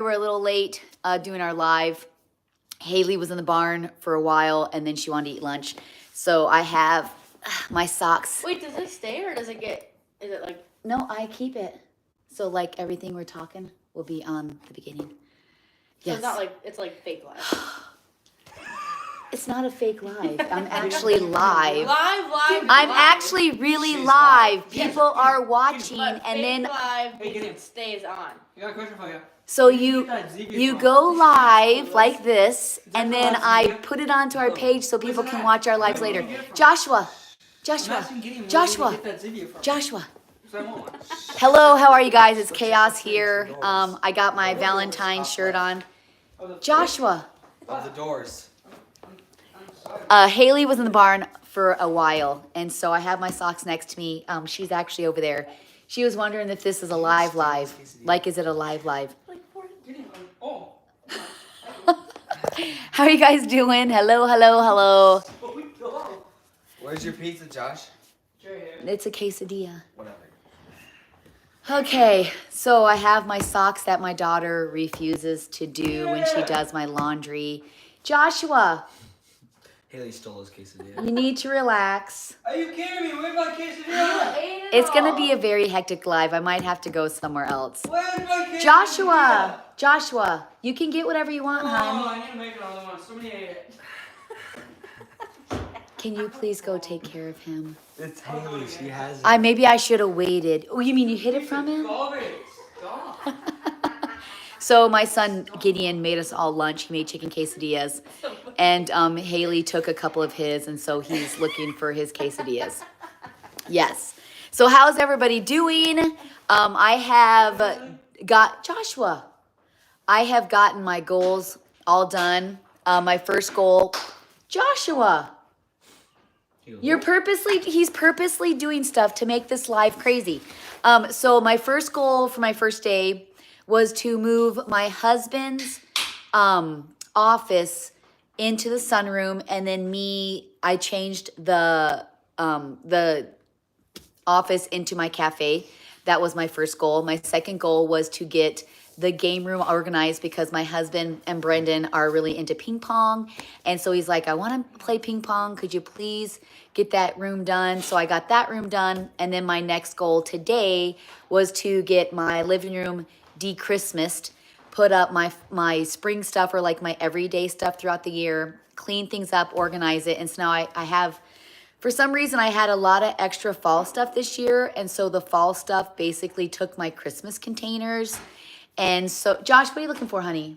We were a little late doing our live. Haley was in the barn for a while, and then she wanted to eat lunch. So I have my socks. Wait, does it stay or does it get? Is it like? No, I keep it. So like everything we're talking will be on the beginning. So it's not like it's like fake live. It's not a fake live. I'm actually live. Live. I'm actually really She's live. live. People are watching, But and fake then live Hey, get it. stays on. I got a question for you. so you go live like this, and then I put it onto our page so people can watch our lives later. Joshua. Hello, how are you guys? It's Chaos here. I got my Valentine shirt on. Joshua. Of the doors. Haley was in the barn for a while, and so I have my socks next to me. She's actually over there. She was wondering if this is a live. Like, is it a live? Oh. How are you guys doing? Hello. Where's your pizza, Josh? It's a quesadilla. Whatever. Okay, so I have my socks that my daughter refuses to do when she does my laundry. Joshua, Haley stole his quesadilla. you need to relax. Are you kidding me? Where's my quesadilla? It's gonna be a very hectic live. I might have to go somewhere else. Where's my quesadilla? Joshua, you can get whatever you want, Oh, hon. I need to make another one. Somebody ate it. Can you please go take care of him? It's Haley. She has it. Maybe I should have waited. Oh, you mean you hid it from him? Stop. So my son Gideon made us all lunch. He made chicken quesadillas, and Haley took a couple of his, and so he's looking for his quesadillas. Yes. So how's everybody doing? I have got Joshua. I have gotten my goals all done. My first goal, Joshua. He's purposely doing stuff to make this live crazy. So my first goal for my first day was to move my husband's office into the sunroom, and then I changed the office into my cafe. That was my first goal. My second goal was to get the game room organized because my husband and Brendan are really into ping pong. And so he's like, I want to play ping pong. Could you please get that room done? So I got that room done. And then my next goal today was to get my living room de-Christmased, put up my spring stuff or like my everyday stuff throughout the year, clean things up, organize it. And so now I have, for some reason, I had a lot of extra fall stuff this year. And so the fall stuff basically took my Christmas containers. And so, Josh, what are you looking for, honey?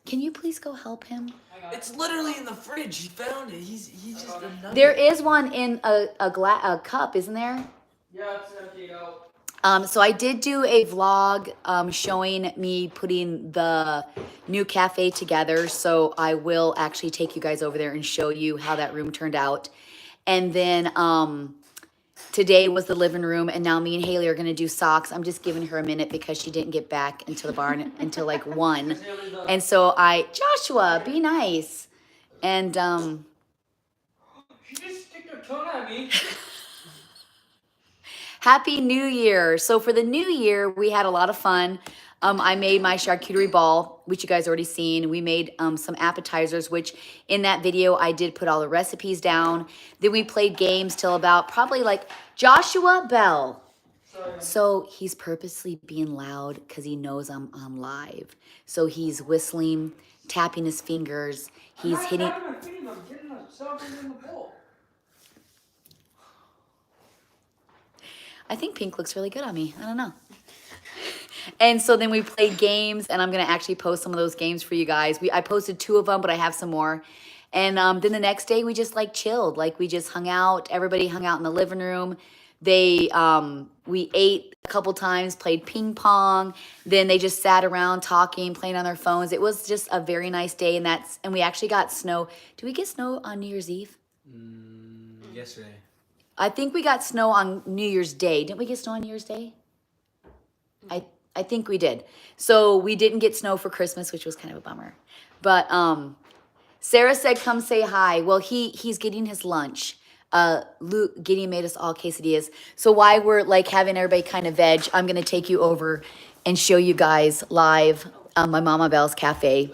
Can you please go help him? It's literally in the fridge. He found it. He's just a nut. There is one in a cup, isn't there? Yeah, it's emptied out. So I did do a vlog showing me putting the new cafe together. So I will actually take you guys over there and show you how that room turned out. And then today was the living room, and now me and Haley are going to do socks. I'm just giving her a minute because she didn't get back into the barn until like 1. And so Joshua, be nice. And She just stick her tongue at me. Happy New Year. So for the new year, we had a lot of fun. I made my charcuterie ball, which you guys already seen. We made some appetizers, which in that video, I did put all the recipes down. Then we played games till about probably like Joshua Bell. Sorry. So he's purposely being loud because he knows I'm on live. So he's whistling, tapping his fingers. He's hitting. I'm getting something in the bowl. I think pink looks really good on me. I don't know. And so then we played games, and I'm going to actually post some of those games for you guys. I posted 2 of them, but I have some more. And then the next day, we just like chilled. Like we just hung out. Everybody hung out in the living room. We ate a couple times, played ping pong. Then they just sat around talking, playing on their phones. It was just a very nice day. And we actually got snow. Did we get snow on New Year's Eve? Yesterday. I think we got snow on New Year's Day. Didn't we get snow on New Year's Day? I think we did. So we didn't get snow for Christmas, which was kind of a bummer. But Sarah said, come say hi. Well, he's getting his lunch. Gideon made us all quesadillas. So while we're like having everybody kind of veg, I'm going to take you over and show you guys live my Mama Belle's Cafe.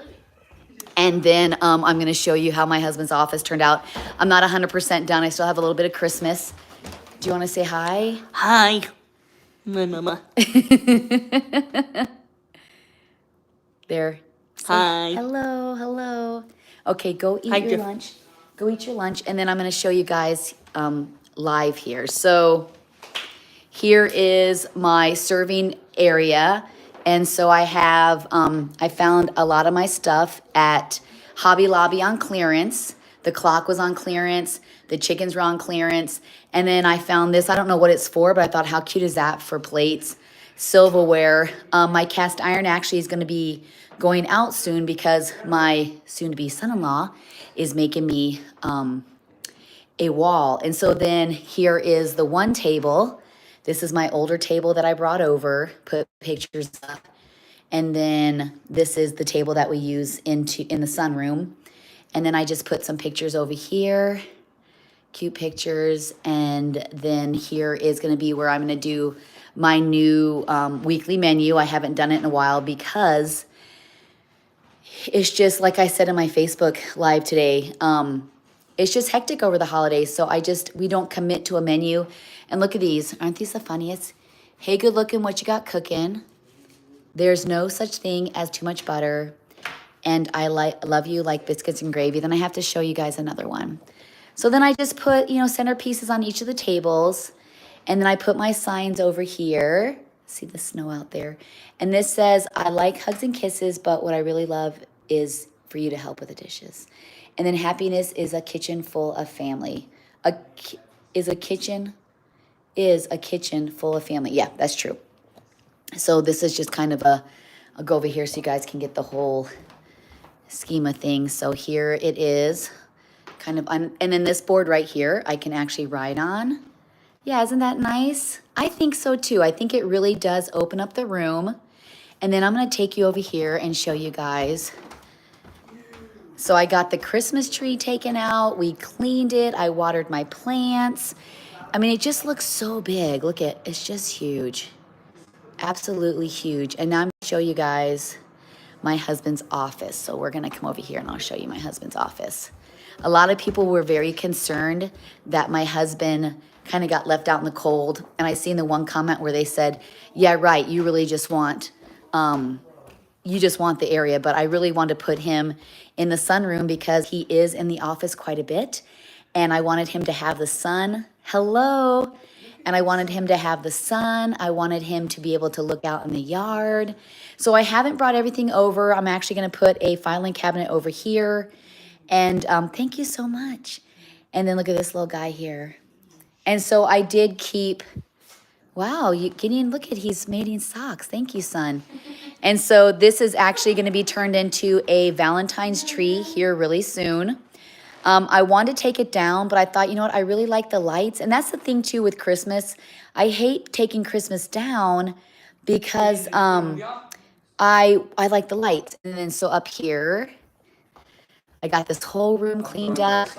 And then I'm going to show you how my husband's office turned out. I'm not 100% done. I still have a little bit of Christmas. Do you want to say hi? Hi, my mama. There. Say Hi. hello, hello. Okay, go eat Hi, your Jeff. lunch. Go eat your lunch, and then I'm going to show you guys live here. So here is my serving area. And so I have, I found a lot of my stuff at Hobby Lobby on clearance. The clock was on clearance. The chickens were on clearance. And then I found this. I don't know what it's for, but I thought, how cute is that for plates, silverware. My cast iron actually is going to be going out soon because my soon-to-be son-in-law is making me a wall. And so then here is the one table. This is my older table that I brought over, put pictures up. And then this is the table that we use in the sunroom. And then I just put some pictures over here, cute pictures. And then here is going to be where I'm going to do my new weekly menu. I haven't done it in a while because it's just, like I said in my Facebook Live today, it's just hectic over the holidays. So we don't commit to a menu. And look at these. Aren't these the funniest? Hey, good looking, what you got cooking? There's no such thing as too much butter. And I love you like biscuits and gravy. Then I have to show you guys another one. So then I just put, centerpieces on each of the tables. And then I put my signs over here. See the snow out there. And this says, I like hugs and kisses, but what I really love is for you to help with the dishes. And then happiness is a kitchen full of family. Is a kitchen full of family. Yeah, that's true. So this is just kind of I'll go over here so you guys can get the whole scheme of things. So here it is, kind of, and then this board right here, I can actually write on. Yeah, isn't that nice? I think so too. I think it really does open up the room. And then I'm gonna take you over here and show you guys. So I got the Christmas tree taken out. We cleaned it. I watered my plants. I mean, it just looks so big. Look at, it's just huge. Absolutely huge. And now I'm gonna show you guys my husband's office. So we're gonna come over here and I'll show you my husband's office. A lot of people were very concerned that my husband kind of got left out in the cold. And I seen the one comment where they said, yeah, right, you really just want, the area, but I really want to put him in the sunroom because he is in the office quite a bit. And I wanted him to have the sun. Hello. And I wanted him to have the sun. I wanted him to be able to look out in the yard. So I haven't brought everything over. I'm actually going to put a filing cabinet over here. And thank you so much. And then look at this little guy here. And so I did keep, wow, Gideon, look at, he's mating socks. Thank you, son. And so this is actually going to be turned into a Valentine's tree here really soon. I wanted to take it down, but I thought, you know what, I really like the lights. And that's the thing too with Christmas. I hate taking Christmas down because I like the lights. And then so up here, I got this whole room cleaned up.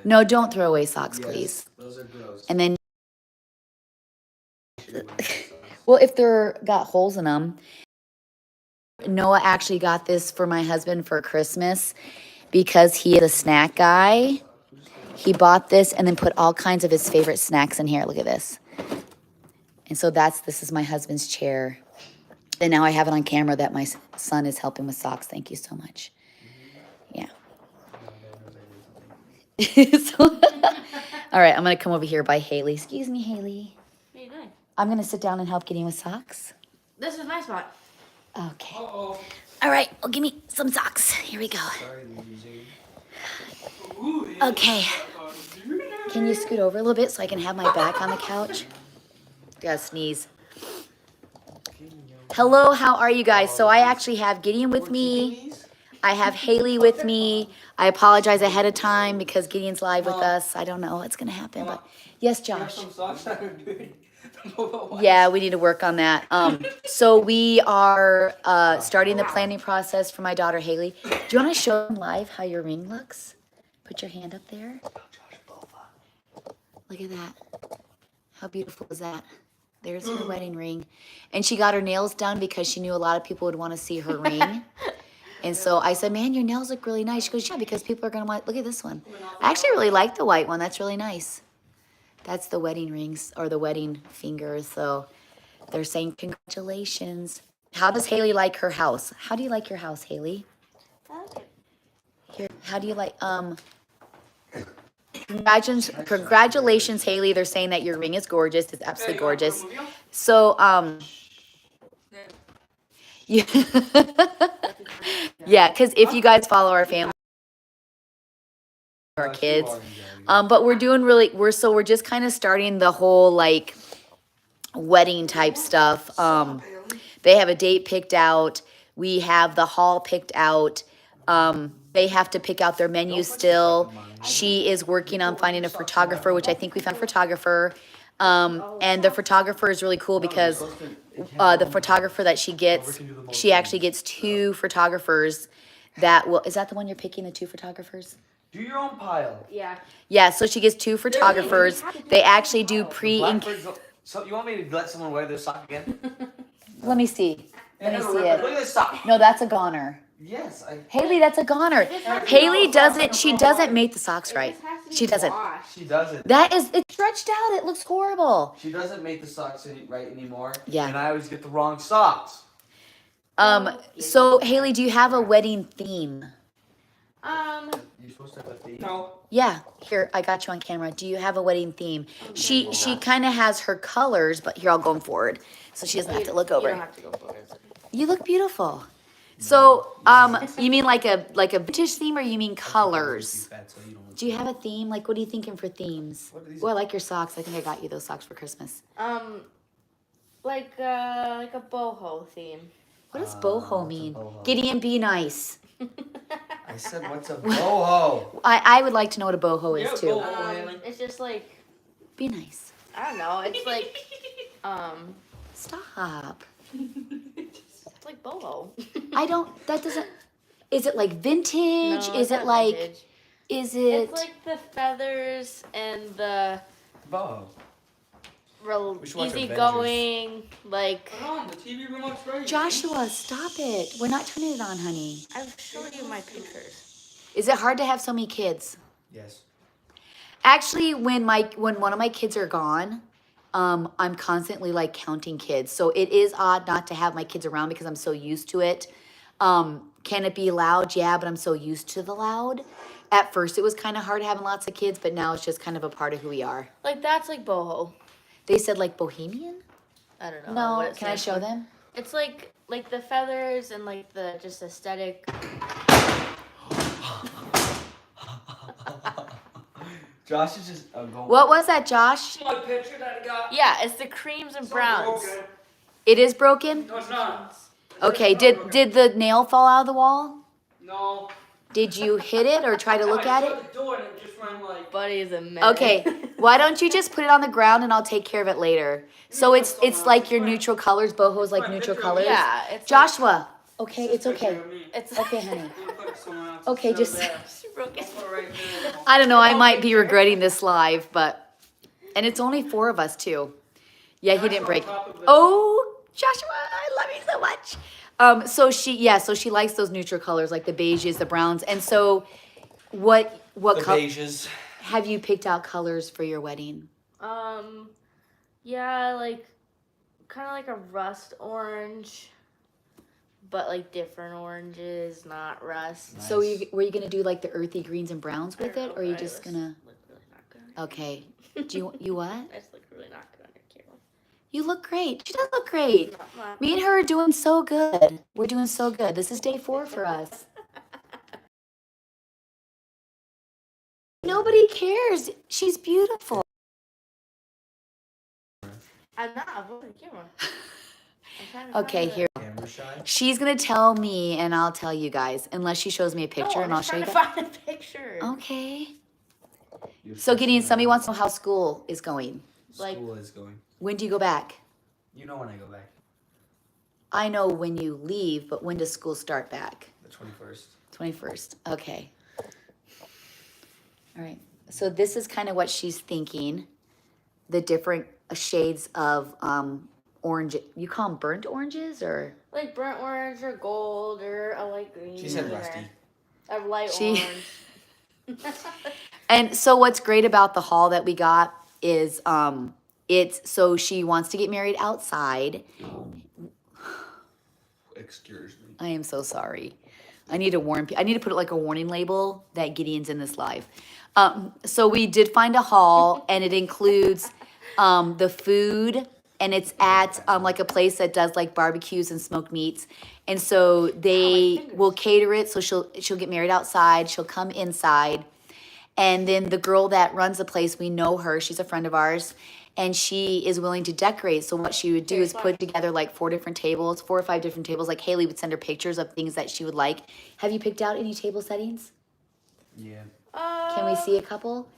No, don't throw away socks, please. Those are gross. And then, well, if they're got holes in them. Noah actually got this for my husband for Christmas because he is a snack guy. He bought this and then put all kinds of his favorite snacks in here. Look at this. And so this is my husband's chair. And now I have it on camera that my son is helping with socks. Thank you so much. Yeah. So, all right, I'm going to come over here by Haley. Excuse me, Haley. What are you doing? I'm going to sit down and help Gideon with socks. This is my spot. Okay. Uh-oh. All right, well, give me some socks. Here we go. Sorry, Izzy. Okay. Can you scoot over a little bit so I can have my back on the couch? Gotta sneeze. Hello, how are you guys? So I actually have Gideon with me. I have Haley with me. I apologize ahead of time because Gideon's live with us. I don't know what's gonna happen, but yes, Josh. Some socks that are dirty. Yeah, we need to work on that. So we are starting the planning process for my daughter Haley. Do you want to show them live how your ring looks? Put your hand up there. Look at that. How beautiful is that? There's her wedding ring. And she got her nails done because she knew a lot of people would want to see her ring. And so I said, man, your nails look really nice. She goes, yeah, because people are going to want, look at this one. I actually really like the white one. That's really nice. That's the wedding rings or the wedding fingers. So they're saying congratulations. How does Haley like her house? How do you like your house, Haley? I like it. Here, how do you like, congratulations, Haley. They're saying that your ring is gorgeous. It's absolutely gorgeous. So, yeah, yeah, because if you guys follow our family, our kids, but we're doing really, we're just kind of starting the whole like wedding type stuff. They have a date picked out. We have the hall picked out. They have to pick out their menu still. She is working on finding a photographer, which I think we found a photographer. And the photographer is really cool because the photographer that she gets, she actually gets 2 photographers that will, is that the one you're picking, the 2 photographers? Do your own pile. Yeah. Yeah, so she gets 2 photographers. They actually do So you want me to let someone wear their sock again? Let me see. Let me see Look it. at this sock. No, that's a goner. Yes, Haley, that's a goner. Haley doesn't, she doesn't make the socks right. She doesn't. She doesn't. That is, it's stretched out. It looks horrible. She doesn't make the socks right anymore. Yeah. And I always get the wrong socks. So Haley, do you have a wedding theme? You're supposed to have a theme. No. Yeah, here, I got you on camera. Do you have a wedding theme? She kind of has her colors, but here, I'll go forward. So she doesn't have to look You don't over. have to go forward. You look beautiful. So, you mean like a vintage theme or you mean colors? Do you have a theme? Like, what are you thinking for themes? Oh, I like your socks. I think I got you those socks for Christmas. Like a boho theme. What does boho mean? Gideon, be nice. I said, what's a boho? I would like to know what a boho is too. It's just like, Be nice. I don't know. It's like, Stop. it's like boho. I don't, that doesn't, is it like vintage? No, Is it's it not like, vintage. is it? It's like the feathers and the Boho. real We should watch easygoing, like. Come on, the TV remote's right. Joshua, stop it. We're not turning it on, honey. I've showed you my pictures. Is it hard to have so many kids? Yes. Actually, when one of my kids are gone, I'm constantly like counting kids. So it is odd not to have my kids around because I'm so used to it. Can it be loud? Yeah, but I'm so used to the loud. At first, it was kind of hard having lots of kids, but now it's just kind of a part of who we are. Like that's like boho. They said like bohemian? I don't know. No, what it can I stands show for. them? It's like the feathers and like the just aesthetic. Josh is just going. What was that, Josh? My picture that I got. Yeah, it's the creams and browns. It is broken? No, it's not. Okay, did the nail fall out of the wall? No. Did you hit it or try to look at it? I shut the door and it just ran like. Buddy is a mess. Okay, why don't you just put it on the ground and I'll take care of it later. So it's like your neutral colors, boho's like neutral colors. Yeah, it's Joshua, okay, it's okay. It's Okay, honey. Okay, Okay, just, she broke it. I don't know, I might be regretting this live, but, and it's only 4 of us too. Yeah, he didn't break. Oh, Joshua, I love you so much. So she likes those neutral colors, like the beiges, the browns. And so what color beiges. have you picked out colors for your wedding? Yeah, like kind of like a rust orange, but like different oranges, not rust. Nice. So were you gonna do like the earthy greens and browns with it, or are you just gonna? Look really not good. Okay. Do you what? I just look really not good on your camera. You look great. She does look great. Not much. Me and her are doing so good. We're doing so good. This is day 4 for us. Nobody cares. She's beautiful. I'm not. I'm holding the camera. I'm trying to Okay, find here. Camera shy. She's gonna tell me, and I'll tell you guys, unless she shows me a picture, No, and I'll I'm show you trying guys. to find a picture. Okay. So Gideon, somebody wants to know how school is going. like- School is going. When do you go back? You know when I go back. I know when you leave, but when does school start back? The 21st. 21st. Okay. All right. So this is kind of what she's thinking. The different shades of orange. You call them burnt oranges or? Like burnt orange or gold or a light green. She said rusty. A light She- orange. And so what's great about the haul that we got is it's so she wants to get married outside. Excuse me. I am so sorry. I need to warn. I need to put like a warning label that Gideon's in this live. So we did find a haul, and it includes the food, and it's at like a place that does like barbecues and smoked meats. And so they will cater it. So she'll get married outside. She'll come inside, and then the girl that runs the place, we know her. She's a friend of ours. And she is willing to decorate. So what she would do is put together like 4 or 5 different tables. Like Haley would send her pictures of things that she would like. Have you picked out any table settings? Yeah. Can we see a couple?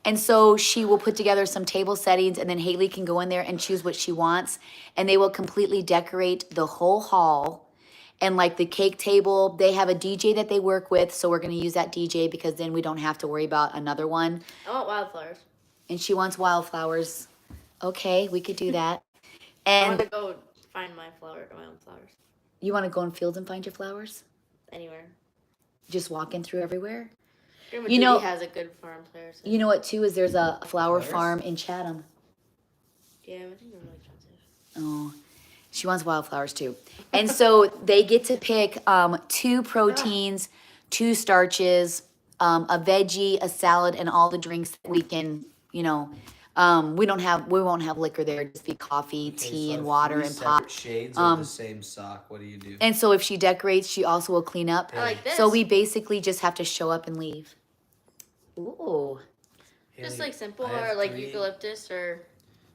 And so she will put together some table settings, and then Haley can go in there and choose what she wants. And they will completely decorate the whole hall. And like the cake table, they have a DJ that they work with. So we're going to use that DJ because then we don't have to worry about another one. I want wildflowers. And she wants wildflowers. Okay, we could do that. I And want to go find my own flowers. you want to go in fields and find your flowers? Anywhere. Just walking through everywhere? You know- has a good farm there. So. You know what, too, is there's a flower Flowers? farm in Chatham. Yeah, I think they're really expensive. Oh, she wants wildflowers, too. And so they get to pick 2 proteins, 2 starches, a veggie, a salad, and all the drinks that we can, we won't have liquor there. Just be coffee, tea, and water and pop. Shades of the same sock. What do you do? And so if she decorates, she also will clean up. I like this. So we basically just have to show up and leave. Ooh. Just Haley, like simple I have or like 3 eucalyptus or.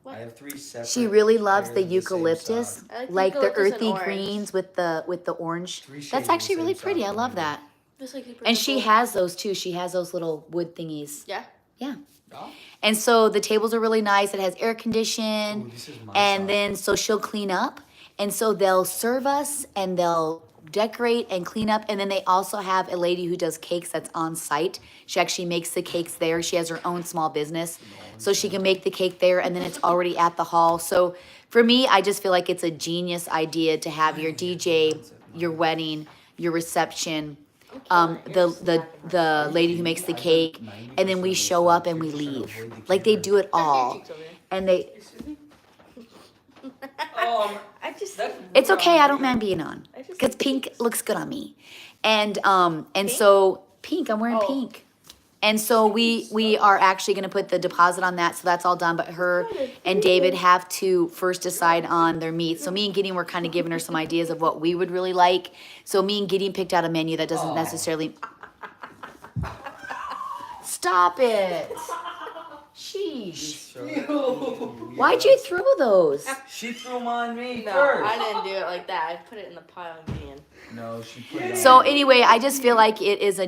I have 3 separate. She really loves the pairs of same eucalyptus, sock. I like like the eucalyptus and earthy orange. greens with the orange. 3 shades That's of actually the really same pretty. sock I love for me. that. Just like And she has those too. She has those little wood thingies. Yeah. Yeah. Oh, And so the tables are really nice. It has air condition. ooh, this is my And sock. then so she'll clean up. And so they'll serve us and they'll decorate and clean up. And then they also have a lady who does cakes that's on site. She actually makes the cakes there. She has her own small business. So she can make the cake there and then it's already at the hall. So for me, I just feel like it's a genius idea to have your DJ, your wedding, your reception, the lady who makes the cake, and then we show up and we leave. Like they do it all. And they I just. it's okay, I don't mind being on. Because pink looks good on me. And so pink, I'm wearing pink. And so we are actually gonna put the deposit on that, so that's all done, but her and David have to first decide on their meat. So me and Gideon were kind of giving her some ideas of what we would really like. So me and Gideon picked out a menu that doesn't necessarily. Stop it. Sheesh. Why'd you throw those? She threw them on me No, first. I didn't do it like that. I put it in the pile and being. No, she put it on. So anyway, I just feel like it is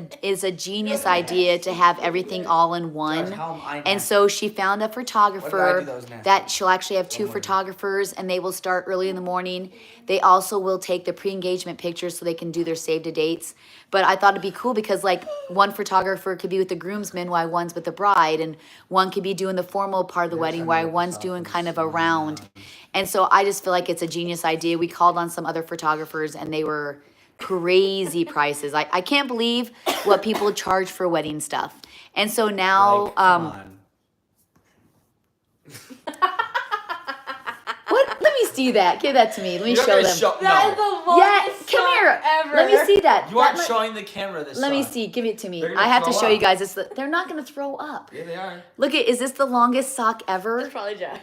a genius idea to have everything all in one. Gosh, how am I And not- so she found a photographer do those next? that she'll actually have 2 photographers and they will start early in the morning. They also will take the pre-engagement pictures so they can do their save to dates. But I thought it'd be cool because like one photographer could be with the groomsmen while one's with the bride, and one could be doing the formal part of the wedding while one's doing kind of a round. And so I just feel like it's a genius idea. We called on some other photographers and they were crazy prices. I can't believe what people charge for wedding stuff. And so now, Like, come on. what? Let me see that. Give that to me. Let me You're show gonna them. show- That is no. the Yeah, longest come sock here. ever. Let me see that. You aren't That- showing the camera this Let me sock. see. Give it to me. They're gonna I have to throw show you up. guys. They're not going to throw up. Yeah, they are. Look at, is this the longest sock ever? It's probably Jack.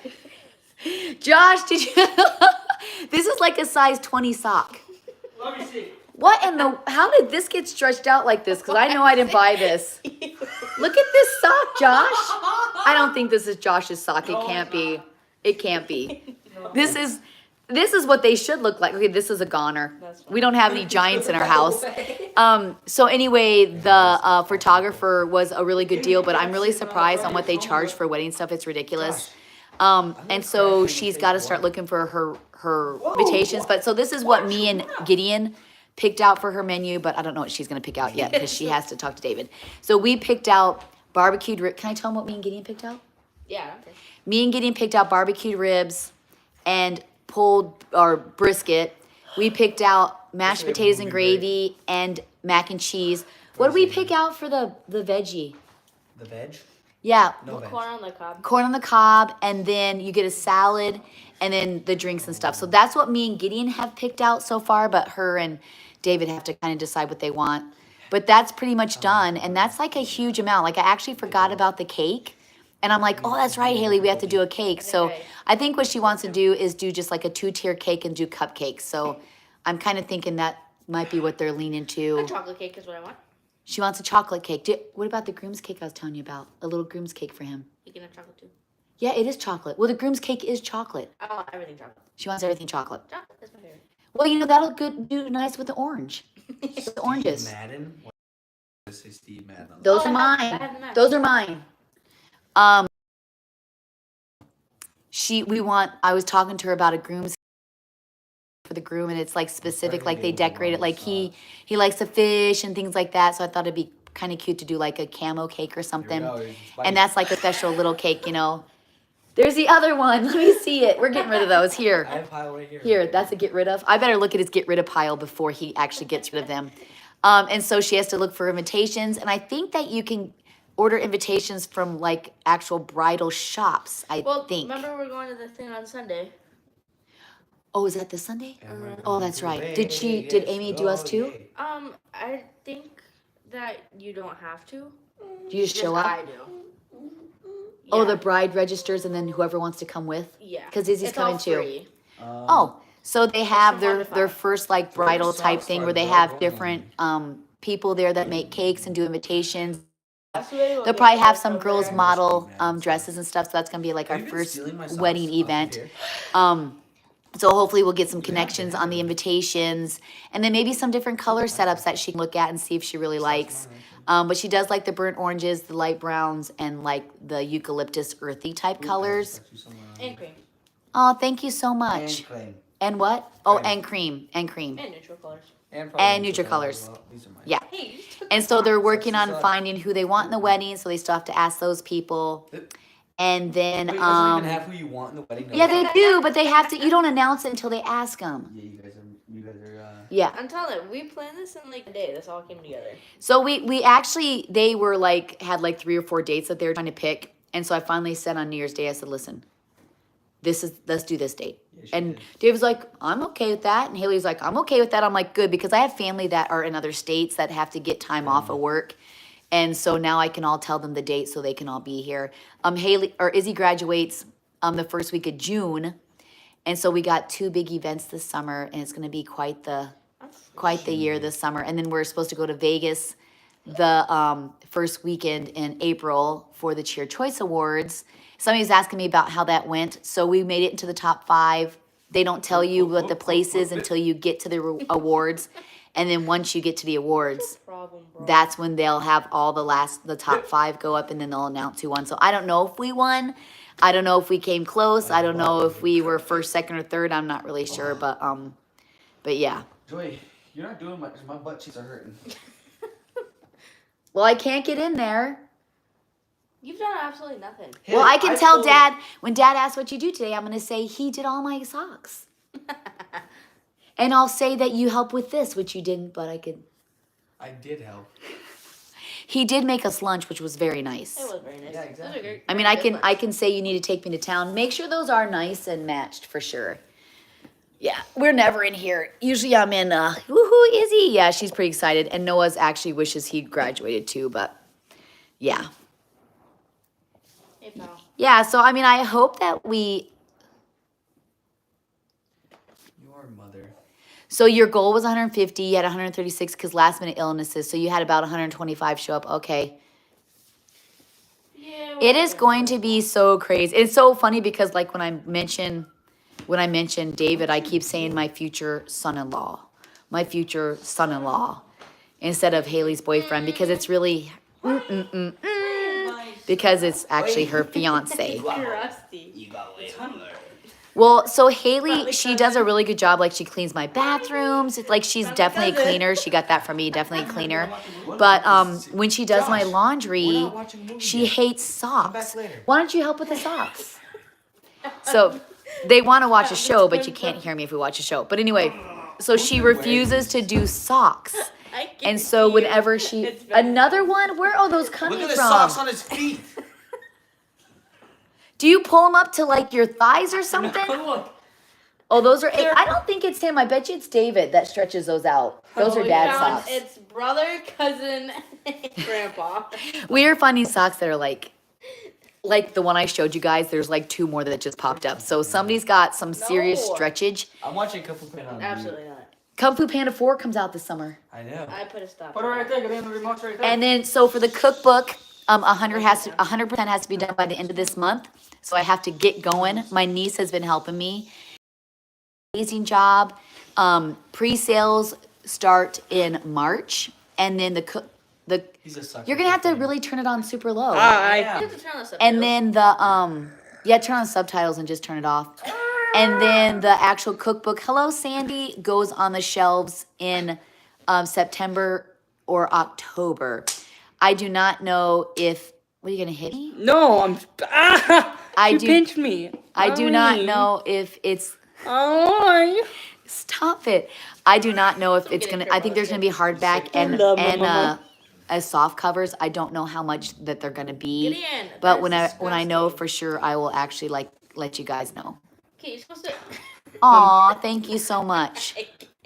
Josh, did you? This is like a size 20 sock. Let me see. What in the, how did this get stretched out like this? Because I know I didn't buy this. Look at this sock, Josh. I don't think this is Josh's sock. It can't be. It can't be. This is what they should look like. Okay, this is a goner. We don't have any giants in our house. So anyway, the photographer was a really good deal, but I'm really surprised on what they charge for wedding stuff. It's ridiculous. And so she's got to start looking for her invitations. But so this is what me and Gideon picked out for her menu, but I don't know what she's going to pick out yet because she has to talk to David. So we picked out barbecued rib. Can I tell them what me and Gideon picked out? Yeah. Okay. Me and Gideon picked out barbecued ribs and pulled or brisket. We picked out mashed Especially potatoes and movie break. gravy and mac and cheese. What did we pick out for the veggie? The veg? Yeah, No veg. Corn on the cob. corn on the cob, and then you get a salad, and then the drinks and stuff. So that's what me and Gideon have picked out so far, but her and David have to kind of decide what they want. But that's pretty much done, and that's like a huge amount. Like I actually forgot about the cake, and I'm like, oh, that's right, Haley, we have to do a cake. So I think what she wants to do is do just like a 2-tier cake and do cupcakes. So I'm kind of thinking that might be what they're leaning A to. chocolate cake is what I want. She wants a chocolate cake. What about the groom's cake I was telling you about? A little groom's cake for him. You can have chocolate too. Yeah, it is chocolate. Well, the groom's cake is chocolate. I want everything chocolate. She wants everything chocolate. Chocolate is my favorite. Well, that'll do nice with the orange. The oranges. Madden? What did I say Steve Madden? On Those Oh, are I have mine. the match. Those are mine. I was talking to her about a groom's for the groom, and it's like specific, like they decorate it. Like he likes to fish and things like that. So I thought it'd be kind of cute to do like a camo cake or something. And that's like a special little cake, There's the other one. Let me see it. We're getting rid of those. I Here. have a pile right here. Here, that's a get rid of. I better look at his get rid of pile before he actually gets rid of them. And so she has to look for invitations. And I think that you can order invitations from like actual bridal shops, I Well, think. remember we're going to the thing on Sunday. Oh, is that this Sunday? And we're Oh, going that's to right. Did Vegas. Amy do us Oh, too? yay. I think that you don't have to. Do you just show I up? do. Oh, Yeah. the bride registers and then whoever wants to come with? Yeah. 'Cause Izzy's It's all coming too. free. Oh, so they have from their 1 to their 5. first like bridal the type socks thing are where they going have on? different people there that make cakes and do invitations. That's the way we'll They'll get probably have this some over girls there. model dresses and stuff. So that's gonna be like our Have you been first stealing my socks wedding off of event. here? So hopefully we'll get some connections on the invitations, and then maybe some different color setups that she can look at and see if she really likes. But she does like the burnt oranges, the light browns, and like the eucalyptus earthy type colors. And cream. Oh, thank you so much. And claim. And what? Oh, Cream. and cream, and cream. And neutral colors. And neutral colors. Well, these are mine. Yeah. Hey, you just took And the so they're box. working on Sexy finding who they want in the wedding, so they still have to ask those people. And then Wait, doesn't even have who you want in the wedding. yeah, they do, but they have to. You don't announce it until they ask them. Yeah, you guys are. Yeah. I'm telling you, we planned this in like a day. This all came together. So we actually they were like had like 3 or 4 dates that they were trying to pick, and so I finally said on New Year's Day, I said, listen, let's do this date. she And did. Dave was like, I'm okay with that, and Haley's like, I'm okay with that. I'm like, good, because I have family that are in other states that have to get time off of work. And so now I can all tell them the date so they can all be here. Izzy graduates the first week of June. And so we got 2 big events this summer, and it's gonna be quite the year this summer. And then we're supposed to go to Vegas the first weekend in April for the Cheer Choice Awards. Somebody was asking me about how that went. So we made it into the top 5. They don't tell you what the place is until you get to the awards. And then once you get to the awards, Problem, bro. that's when they'll have all the top 5 go up, and then they'll announce who won. So I don't know if we won. I don't know if we came close. I don't know if we were first, second, or third. I'm not really sure, but yeah. Joy, you're not doing much. My butt cheeks are hurting. Well, I can't get in there. You've done absolutely nothing. Well, I can tell told- Dad, when Dad asks what you do today, I'm going to say he did all my socks. And I'll say that you helped with this, which you didn't, but I did help. he did make us lunch, which was very nice. It was very nice. Yeah, Those exactly. are great. I mean, I can say you need to take me to town. Make sure those are nice and matched for sure. Yeah, we're never in here. Usually I'm in, woohoo, Izzy. Yeah, she's pretty excited. And Noah's actually wishes he graduated too, but yeah. Hey, pal. Yeah, so I mean, I hope that Your mother. so your goal was 150, you had 136 because last minute illnesses, so you had about 125 show up. Okay. Yeah. It is going to be so crazy. It's so funny because like when I mention David, I keep saying my future son-in-law instead of Haley's boyfriend because it's really because it's actually her fiance. Rusty. You got it. Well, so Haley, she does a really good job. Like she cleans my bathrooms. It's like she's definitely a cleaner. She got that from me, definitely a cleaner. But when she does my laundry, she hates socks. Why don't you help with the socks? So they want to watch a show, but you can't hear me if we watch a show. But anyway, so she refuses to do socks. And so whenever another one, where are those coming Look at from? the socks on his feet. Do you pull them up to like your thighs or something? Oh, those are. I don't think it's him. I bet you it's David that stretches those out. Those are dad's socks. It's brother, cousin, grandpa. We are finding socks that are like the one I showed you guys. There's like 2 more that just popped up. So somebody's got some serious No. stretchage. I'm watching Kung Fu Panda on Absolutely not. Kung Fu Panda 4 comes out this summer. I know. I put a stop. Put it right there. Get in the remote right there. And then so for the cookbook, 100% has to be done by the end of this month. So I have to get going. My niece has been helping me. Amazing job. Pre-sales start in March, and then He's a sucker. you're gonna have to really turn it on super low. You have to turn on the subtitles. And then turn on the subtitles and just turn it off. And then the actual cookbook, hello Sandy, goes on the shelves in September or October. I do not know if, what are you gonna hit me? No, I'm. You pinched me. I do not know if it's, Oh, stop it. I do not know if it's gonna, I think there's gonna be hardback and soft covers. I don't know how much that they're gonna be. Gideon, But that's when I know disgusting. for sure, I will actually let you guys know. Okay, you're supposed to. Aw, thank you so much.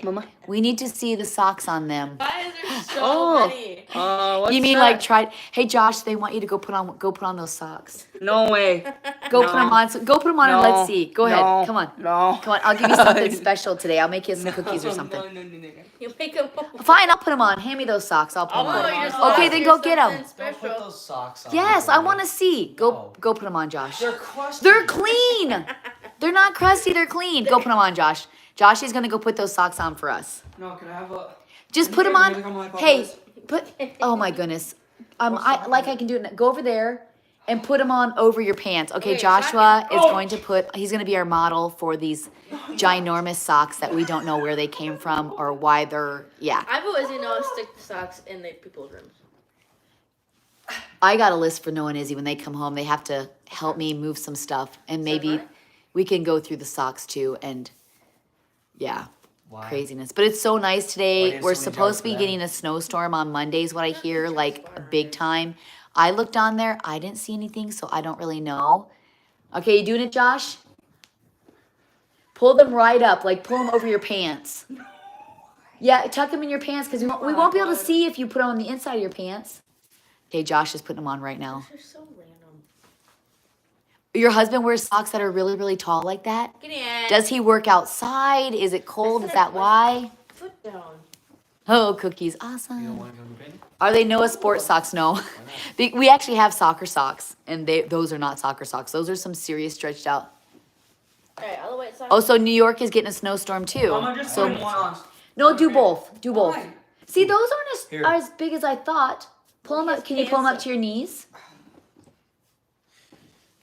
Mama. We need to see the socks on them. Why is there so Oh. many? What's You mean that? like try? Hey Josh, they want you to go put on those socks. No way. Go No. put them on. Go put them on and No. let's see. Go ahead. No. Come on. No. Come on. I'll give you something special today. I'll make you some cookies or something. No. You make them. Fine, I'll put them on. Hand me those socks. I'll put them Oh, on. you're Okay, then go get 'em. Don't put those socks on. Yes, I want to see. Go No. go put them on, Josh. They're crusty. They're clean. They're not crusty. They're clean. Go put them on, Josh. Josh is gonna go put those socks on for us. No, can I have a? Just put them Can you come on. on my Hey, Popeyes? put. Oh my goodness. I can do it. Go over there and put them on over your pants. Okay, Okay, Joshua second. is going to put. He's going to be our model for these ginormous socks that we don't know where they came from or why they're. Yeah, I've always known to stick the socks in the people's rooms. I got a list for Noah and Izzy when they come home. They have to help me move some stuff, and maybe right? we can go through the socks too. And yeah. Why? Craziness, but it's so nice Why today. didn't We're somebody supposed to tell be us getting a snowstorm on Mondays. What I hear, like a big time. I looked on there. I didn't see anything, so I don't really know. Okay, you doing it, Josh? Pull them right up, like pull them over your pants. Yeah, tuck them in your pants because we won't be able to see if you put them on the inside of your pants. Okay, Josh is putting them on right now. They're so random. Your husband wears socks that are really, really tall like that? Get in. Does he work outside? Is it cold? Is that why? Foot down. Oh, cookies. You don't Awesome. want to go to bed? Are they Noah sports socks? No. We actually have soccer socks, and those are not soccer socks. Those are some serious stretched out. All right, all the way outside. Oh, so New York is getting a snowstorm too. Mama, just So put one on. no, do both. Do both. Why? See, those aren't Here. as big as I thought. Pull them up. Can you pull them up to your knees?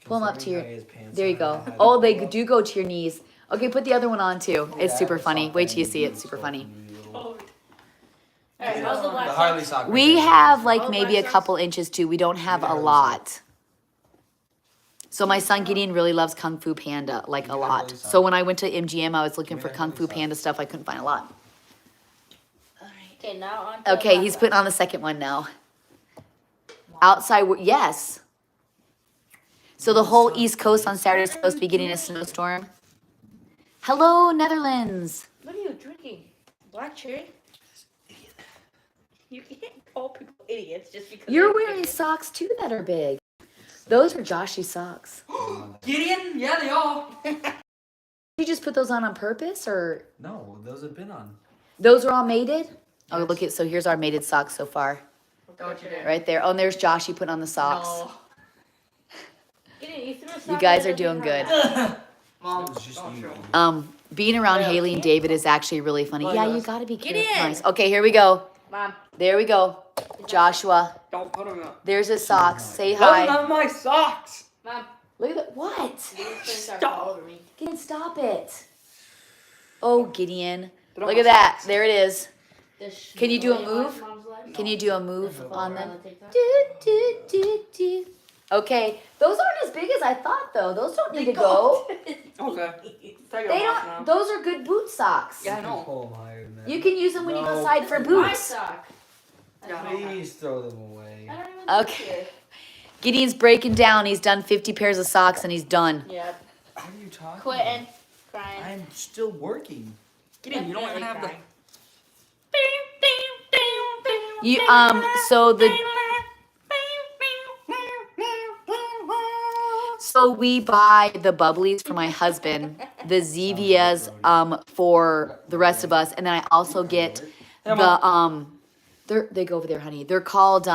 Pull them up to your. There you go. Oh, they do go to your knees. Okay, put the other one on too. It's super funny. Wait till you see it. Super funny. All right, how's the The black Harley socks? sock. We right there. have like Oh, maybe a black couple inches too. We don't have a lot. So my son Gideon really loves Kung Fu Panda, like a lot. So when I went to MGM, I was looking for Kung Fu Panda stuff. I couldn't find a lot. Okay, now on. To the Okay, black he's socks. putting on the second one now. Outside, yes. So the whole East Coast on Saturday is supposed to be getting a snowstorm. Hello, Netherlands. What are you drinking? Black cherry? You can't call people idiots just because. You're they're wearing drinking. socks too that are big. Those are Joshy's socks. Gideon? Yeah, they are. You just put those on purpose, or No, those have been on. those are all mated? Oh, look at, so here's our mated socks so far. Don't you dare. Right there. Oh, and there's Joshy putting on the socks. No. Get in, you threw a You sock guys in are doing the good. Mom, It was just don't you. show. Being around Haley and David is actually really funny. Oh, Yeah, yes. you gotta be Get careful. in. Nice. Okay, here we go. Mom. There we go. Joshua, Don't put them up. there's his socks. Say Those hi. are not my socks. Mom. Look at that. What? It's gonna start Stop. all over me. Gideon, stop it. Oh, Gideon. Look at that. There it is. Can you do a move? Can you do a move on them? Do, do, do, do. Okay. Those aren't as big as I thought, though. Those don't need to go. Okay. Take They it off don't. now. Those are good boot socks. Yeah, I know. Pull them higher than that. You can use them when you go No. outside for My boots. sock. Yeah. Please throw them away. I don't even Okay. care. Gideon's breaking down. He's done 50 pairs of socks and he's done. Yep. What are you talking Quitting. about? Crying. I'm still working. Get in. You don't even have the. Crying. You so the so we buy the bubblies for my husband, the Zevias for the rest of us, and then I also get the they go over there, honey. They're called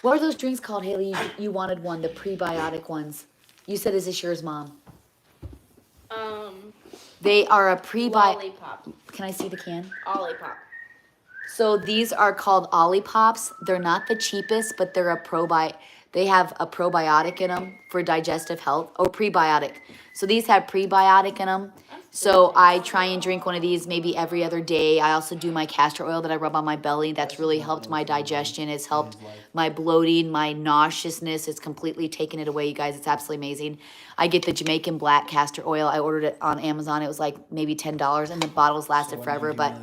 what are those drinks called, Haley? You wanted one, the prebiotic ones. You said, is this yours, Mom? They are a prebiotic. Lollipop. Can I see the can? Olipop. So these are called Olipops. They're not the cheapest, but they're a they have a probiotic in them for digestive health. Oh, prebiotic. So these have prebiotic in them. So I try and drink one of these maybe every other day. I also do my castor oil that I rub on my belly. That's really helped my digestion. It's helped my bloating, my nauseousness. It's completely taken it away, you guys. It's absolutely amazing. I get the Jamaican black castor oil. I ordered it on Amazon. It was like maybe $10 and the bottles lasted forever. But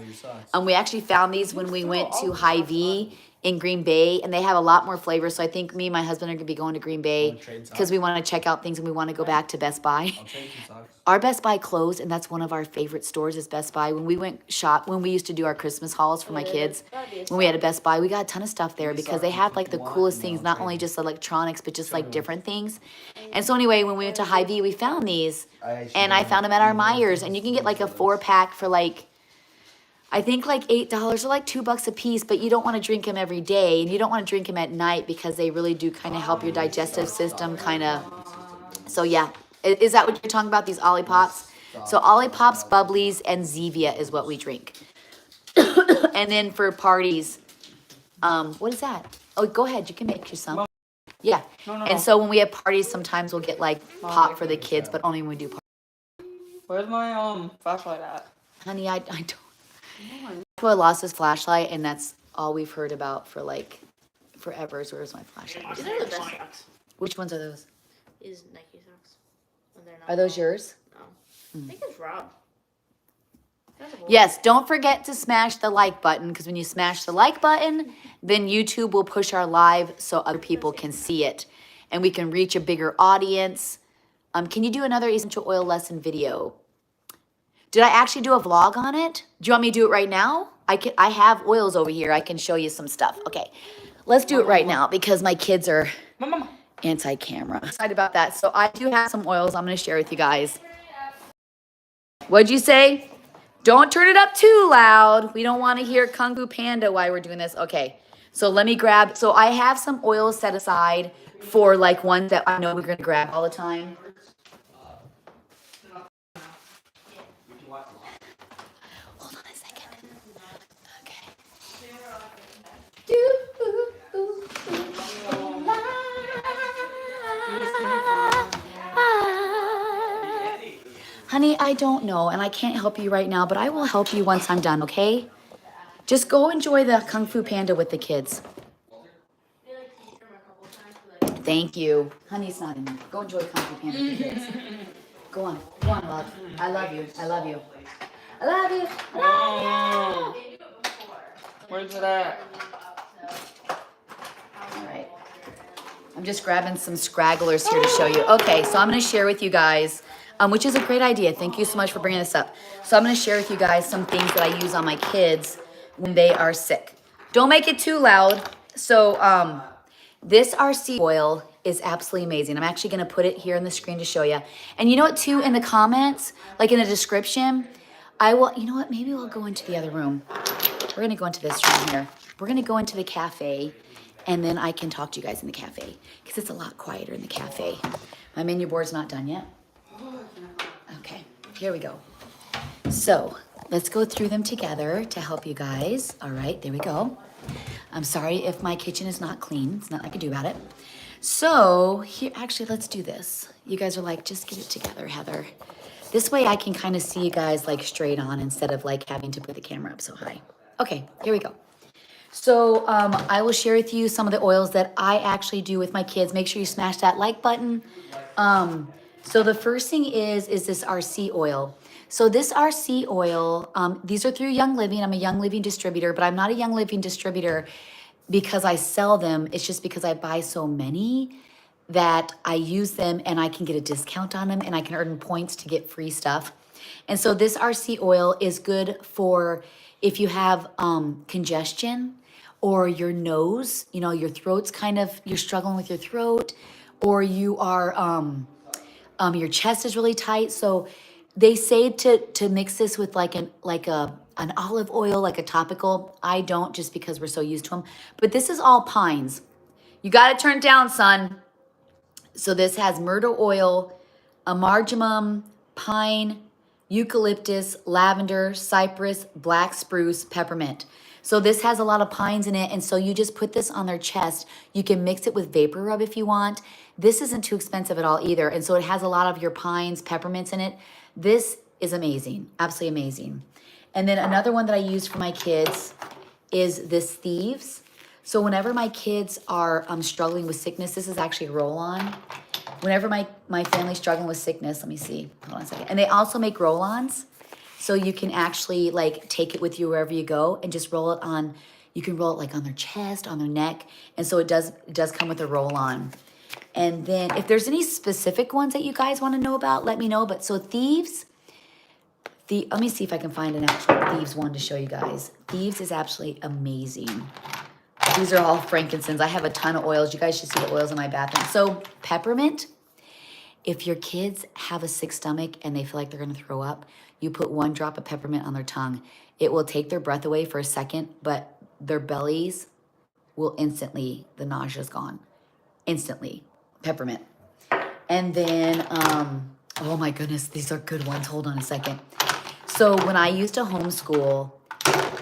we actually found these when we went to Hy-Vee in Green Bay, and they have a lot more flavors. So I think me and my husband are gonna be going to Green Bay because we want to check out things and we want to go back to Best Buy. I'll trade some socks. Our Best Buy closed, and that's one of our favorite stores is Best Buy. When we went when we used to do our Christmas hauls for my kids, when we had a Best Buy, we got a ton of stuff there because they had like the coolest things, not only just electronics, but just like different things. And so anyway, when we went to Hy-Vee, we found these, and I found them at our Myers, and you can get like a 4-pack for like, I think like $8 or like $2 a piece, but you don't want to drink them every day, and you don't want to drink them at night because they really do kind of help your digestive system kind of. So yeah, is that what you're talking about, these Olipops? So Olipops, Bubblies, and Zevia is what we drink. And then for parties, what is that? Oh, go ahead, you can make you some. Yeah, No. and so when we have parties, sometimes we'll get like pop for the kids, but only when we do parties. Where's my flashlight at? Honey, I don't. I lost his flashlight, and that's all we've heard about for like forever. Is where's my flashlight? These are the best socks. Which ones are those? Is Nike socks. When they're not Are those long. yours? No. I think it's Rob. That's a boy. Yes, don't forget to smash the like button, because when you smash the like button, then YouTube will push our live so other people can see it and we can reach a bigger audience. Can you do another essential oil lesson video? Did I actually do a vlog on it? Do you want me to do it right now? I have oils over here. I can show you some stuff. Okay, let's do it right now because my kids are Mama. anti-camera. Excited about that. So I do have some oils I'm going to share with you guys. What'd you say? Don't turn it up too loud. We don't want to hear Kung Fu Panda while we're doing this. Okay, so let me grab. So I have some oils set aside for like ones that I know we're going to grab all the time. Hold on a second. Okay. Honey, I don't know, and I can't help you right now, but I will help you once I'm done, okay? Just go enjoy the Kung Fu Panda with the kids. Thank you. Honey's not in there. Go enjoy Kung Fu Panda with the kids. Go on, love. I love you. I love you. I love you. I love you. Where's it at? All right. I'm just grabbing some scragglers here to show you. Okay, so I'm going to share with you guys, which is a great idea. Thank you so much for bringing this up. So I'm going to share with you guys some things that I use on my kids when they are sick. Don't make it too loud. So this RC oil is absolutely amazing. I'm actually going to put it here on the screen to show you. And you know what, too, in the comments, like in the description, you know what, maybe we'll go into the other room. We're going to go into this room here. We're going to go into the cafe, and then I can talk to you guys in the cafe because it's a lot quieter in the cafe. My menu board's not done yet. Okay, here we go. So let's go through them together to help you guys. All right, there we go. I'm sorry if my kitchen is not clean. It's nothing I can do about it. So here, actually, let's do this. You guys are like, just get it together, Heather. This way I can kind of see you guys like straight on instead of like having to put the camera up so high. Okay, here we go. So I will share with you some of the oils that I actually do with my kids. Make sure you smash that like button. So the first thing is this RC oil. So this RC oil, these are through Young Living. I'm a Young Living distributor, but I'm not a Young Living distributor because I sell them. It's just because I buy so many that I use them and I can get a discount on them and I can earn points to get free stuff. And so this RC oil is good for if you have congestion or your nose, you know, your throat's kind of, you're struggling with your throat, or you are, your chest is really tight. So they say to mix this with like an olive oil, like a topical. I don't, just because we're so used to them. But this is all pines. You got to turn it down, son. So this has myrtle oil, amargumum, pine, eucalyptus, lavender, cypress, black spruce, peppermint. So this has a lot of pines in it. And so you just put this on their chest. You can mix it with vapor rub if you want. This isn't too expensive at all either. And so it has a lot of your pines, peppermints in it. This is amazing, absolutely amazing. And then another one that I use for my kids is this Thieves. So whenever my kids are struggling with sickness, this is actually a roll-on. Whenever my family's struggling with sickness, let me see, hold on a second. And they also make roll-ons. So you can actually like take it with you wherever you go and just roll it on, you can roll it like on their chest, on their neck. And so it does come with a roll-on. And then if there's any specific ones that you guys want to know about, let me know. But so Thieves, let me see if I can find an actual Thieves one to show you guys. Thieves is absolutely amazing. These are all frankincense. I have a ton of oils. You guys should see the oils in my bathroom. So peppermint, if your kids have a sick stomach and they feel like they're going to throw up, you put 1 drop of peppermint on their tongue. It will take their breath away for a second, but their bellies will instantly, the nausea's gone. Instantly. Peppermint. And then, oh my goodness, these are good ones. Hold on a second. So when I used to homeschool,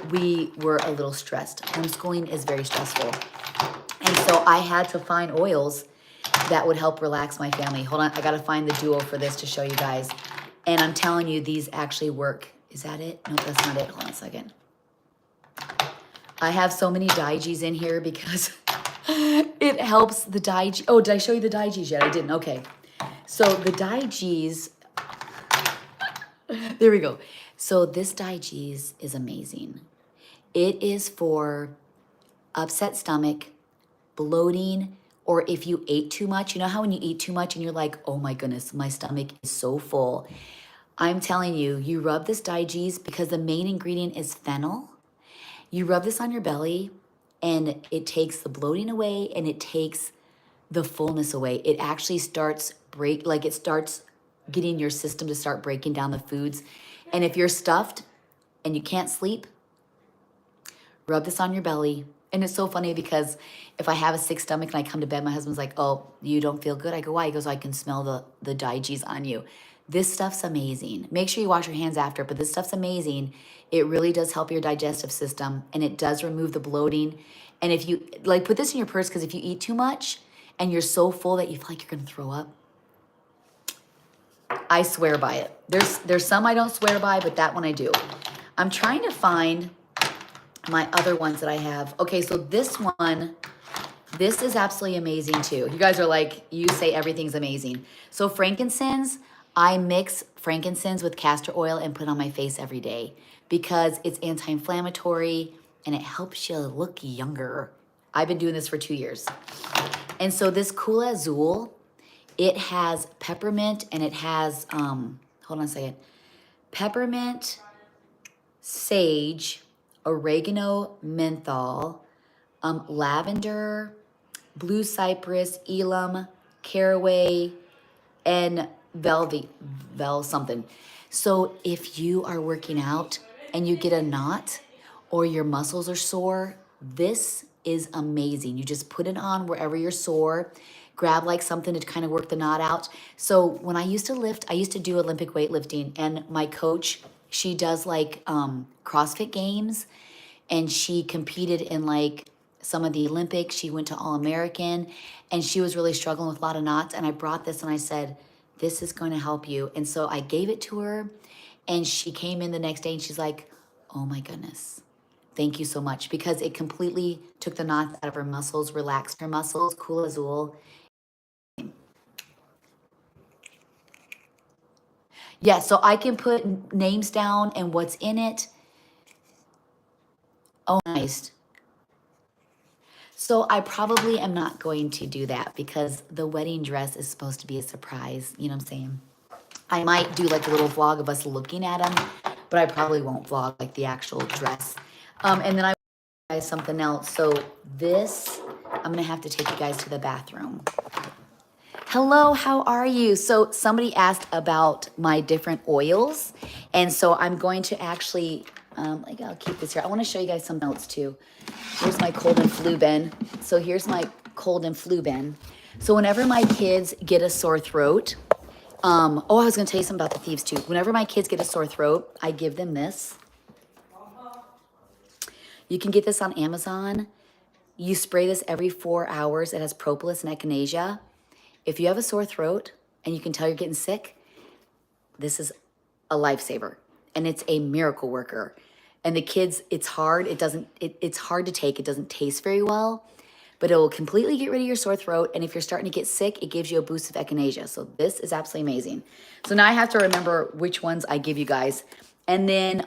we were a little stressed. Homeschooling is very stressful. And so I had to find oils that would help relax my family. Hold on, I gotta find the duo for this to show you guys. And I'm telling you, these actually work. Is that it? No, that's not it. Hold on a second. I have so many Digis in here because it helps the Digi. Oh, did I show you the Digis yet? I didn't. Okay. So the Digis, there we go. So this Digis is amazing. It is for upset stomach, bloating, or if you ate too much. You know how when you eat too much and you're like, oh my goodness, my stomach is so full. I'm telling you, you rub this Digis because the main ingredient is fennel. You rub this on your belly and it takes the bloating away and it takes the fullness away. It actually starts it starts getting your system to start breaking down the foods. And if you're stuffed and you can't sleep, rub this on your belly. And it's so funny because if I have a sick stomach and I come to bed, my husband's like, oh, you don't feel good? I go, why? He goes, I can smell the Digis on you. This stuff's amazing. Make sure you wash your hands after, but this stuff's amazing. It really does help your digestive system and it does remove the bloating. And if you, like, put this in your purse because if you eat too much and you're so full that you feel like you're going to throw up, I swear by it. There's some I don't swear by, but that one I do. I'm trying to find my other ones that I have. Okay, so this one, this is absolutely amazing too. You guys are like, you say everything's amazing. So frankincense, I mix frankincense with castor oil and put on my face every day because it's anti-inflammatory and it helps you look younger. I've been doing this for 2 years. And so this Cool Azul, it has peppermint and it has, hold on a second, peppermint, sage, oregano, menthol, lavender, blue cypress, elam, caraway, and something. So if you are working out and you get a knot or your muscles are sore, this is amazing. You just put it on wherever you're sore, grab like something to kind of work the knot out. So when I used to lift, I used to do Olympic weightlifting and my coach, she does like CrossFit games and she competed in like some of the Olympics. She went to All-American, and she was really struggling with a lot of knots. And I brought this and I said, this is going to help you. And so I gave it to her, and she came in the next day and she's like, oh my goodness, thank you so much, because it completely took the knots out of her muscles, relaxed her muscles, cool azul. Yeah, so I can put names down and what's in it. Oh, nice. So I probably am not going to do that because the wedding dress is supposed to be a surprise. You know what I'm saying? I might do like a little vlog of us looking at them, but I probably won't vlog like the actual dress. And then I will guys something else. So this, I'm gonna have to take you guys to the bathroom. Hello, how are you? So somebody asked about my different oils. And so I'm going to actually, like I'll keep this here. I wanna show you guys something else too. Here's my cold and flu bin. So here's my cold and flu bin. So whenever my kids get a sore throat, I was gonna tell you something about the Thieves too. Whenever my kids get a sore throat, I give them this. You can get this on Amazon. You spray this every 4 hours. It has propolis and echinacea. If you have a sore throat and you can tell you're getting sick, this is a lifesaver, and it's a miracle worker. And the kids, it's hard. It's hard to take. It doesn't taste very well, but it will completely get rid of your sore throat. And if you're starting to get sick, it gives you a boost of echinacea. So this is absolutely amazing. So now I have to remember which ones I give you guys. And then